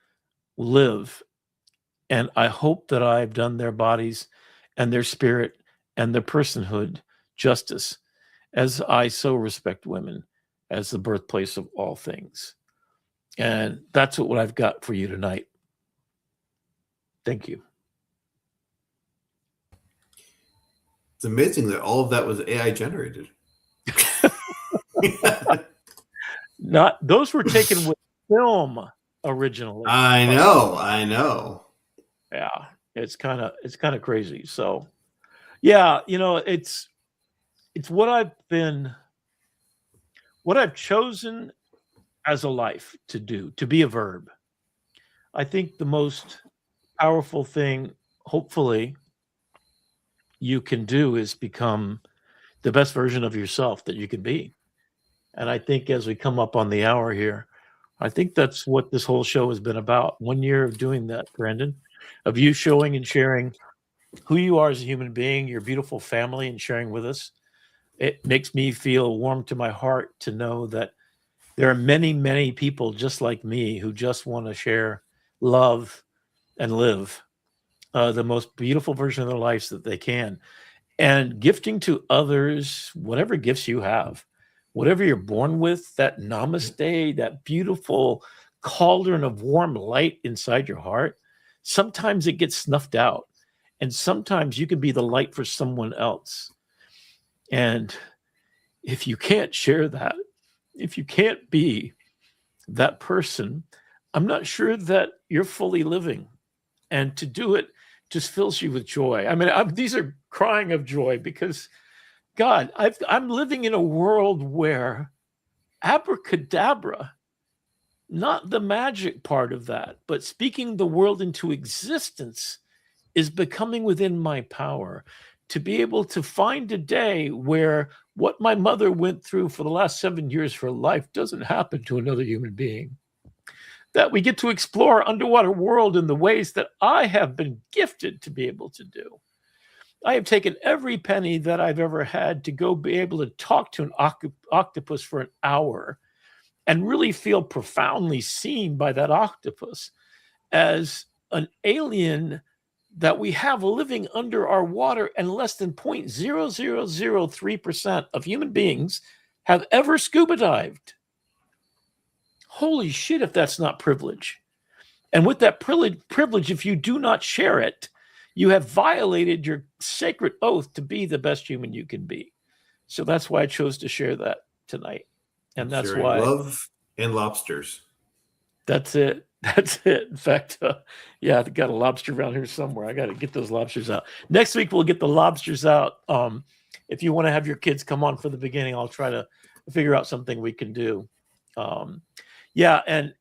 live. And I hope that I've done their bodies and their spirit and their personhood justice, as I so respect women as the birthplace of all things. And that's what I've got for you tonight. Thank you. It's amazing that all of that was AI generated. Those were taken with film originally. I know. Yeah, it's kind of crazy. So, yeah, it's what I've chosen as a life to do, to be a verb. I think the most powerful thing, hopefully, you can do is become the best version of yourself that you can be. And I think as we come up on the hour here, I think that's what this whole show has been about. 1 year of doing that, Brandon, of you showing and sharing who you are as a human being, your beautiful family, and sharing with us. It makes me feel warm to my heart to know that there are many, many people just like me who just want to share love and live the most beautiful version of their lives that they can. And gifting to others, whatever gifts you have, whatever you're born with, that namaste, that beautiful cauldron of warm light inside your heart, sometimes it gets snuffed out. And sometimes you can be the light for someone else. And if you can't share that, if you can't be that person, I'm not sure that you're fully living. And to just fills you with joy. I mean, these are crying of joy because, God, I'm living in a world where abracadabra, not the magic part of that, but speaking the world into existence is becoming within my power. To be able to find a day where what my mother went through for the last 7 years of her life doesn't happen to another human being. That we get to explore underwater world in the ways that I have been gifted to be able to do. I have taken every penny that I've ever had to go be able to talk to an octopus for an hour and really feel profoundly seen by that octopus as an alien that we have living under our water, and less than 0.0003% of human beings have ever scuba dived. Holy shit, if that's not privilege. And with that privilege, if you do not share it, you have violated your sacred oath to be the best human you can be. So that's why I chose to share that tonight. And that's why. Love and lobsters. That's it. That's it. In fact, yeah, I've got a lobster around here somewhere. I got to get those lobsters out. Next week, we'll get the lobsters out. If you want to have your kids come on for the beginning, I'll try to figure out something we can do. Yeah, and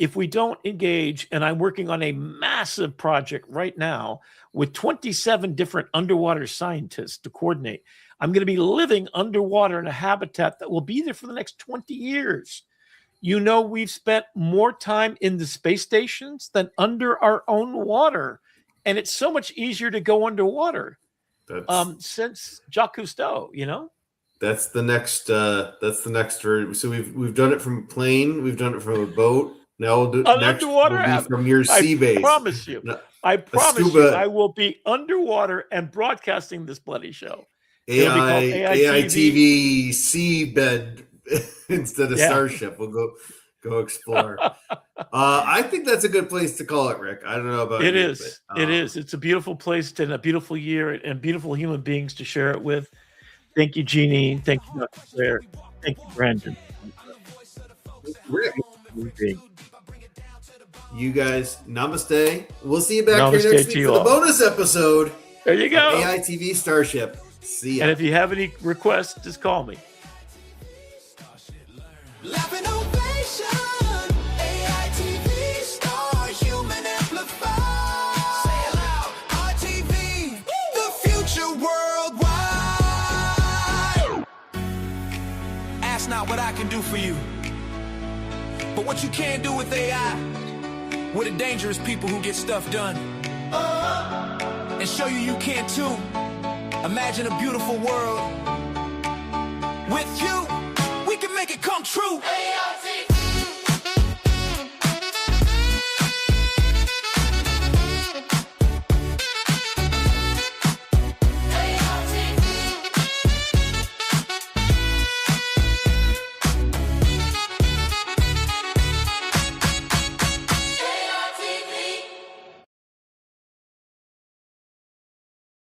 if we don't engage, and I'm working on a massive project right now with 27 different underwater scientists to coordinate. I'm going to be living underwater in a habitat that will be there for the next 20 years. You know, we've spent more time in the space stations than under our own water. And it's so much easier to go underwater since Jacques Cousteau, you know? That's the next version. So we've done it from a plane, we've done it from a boat. Now we'll do next underwater will be from your sea base. I promise you, I will be underwater and broadcasting this bloody show. AITV seabed instead of Starship. We'll go explore. I think that's a good place to call it, Rick. I don't know about it. It is. It's a beautiful place and a beautiful year and beautiful human beings to share it with. Thank you, Jeannie. Thank you, Dr. Claire. Thank you, Brandon. Rick. You guys, namaste. We'll see you back here next week for the bonus episode. There you go. AITV Starship. See ya. And if you have any requests, just call me. Ask not what I can do for you, but what you can do with AI. We're the dangerous people who get stuff done. And show you can too. Imagine a beautiful world. With you, we can make it come true.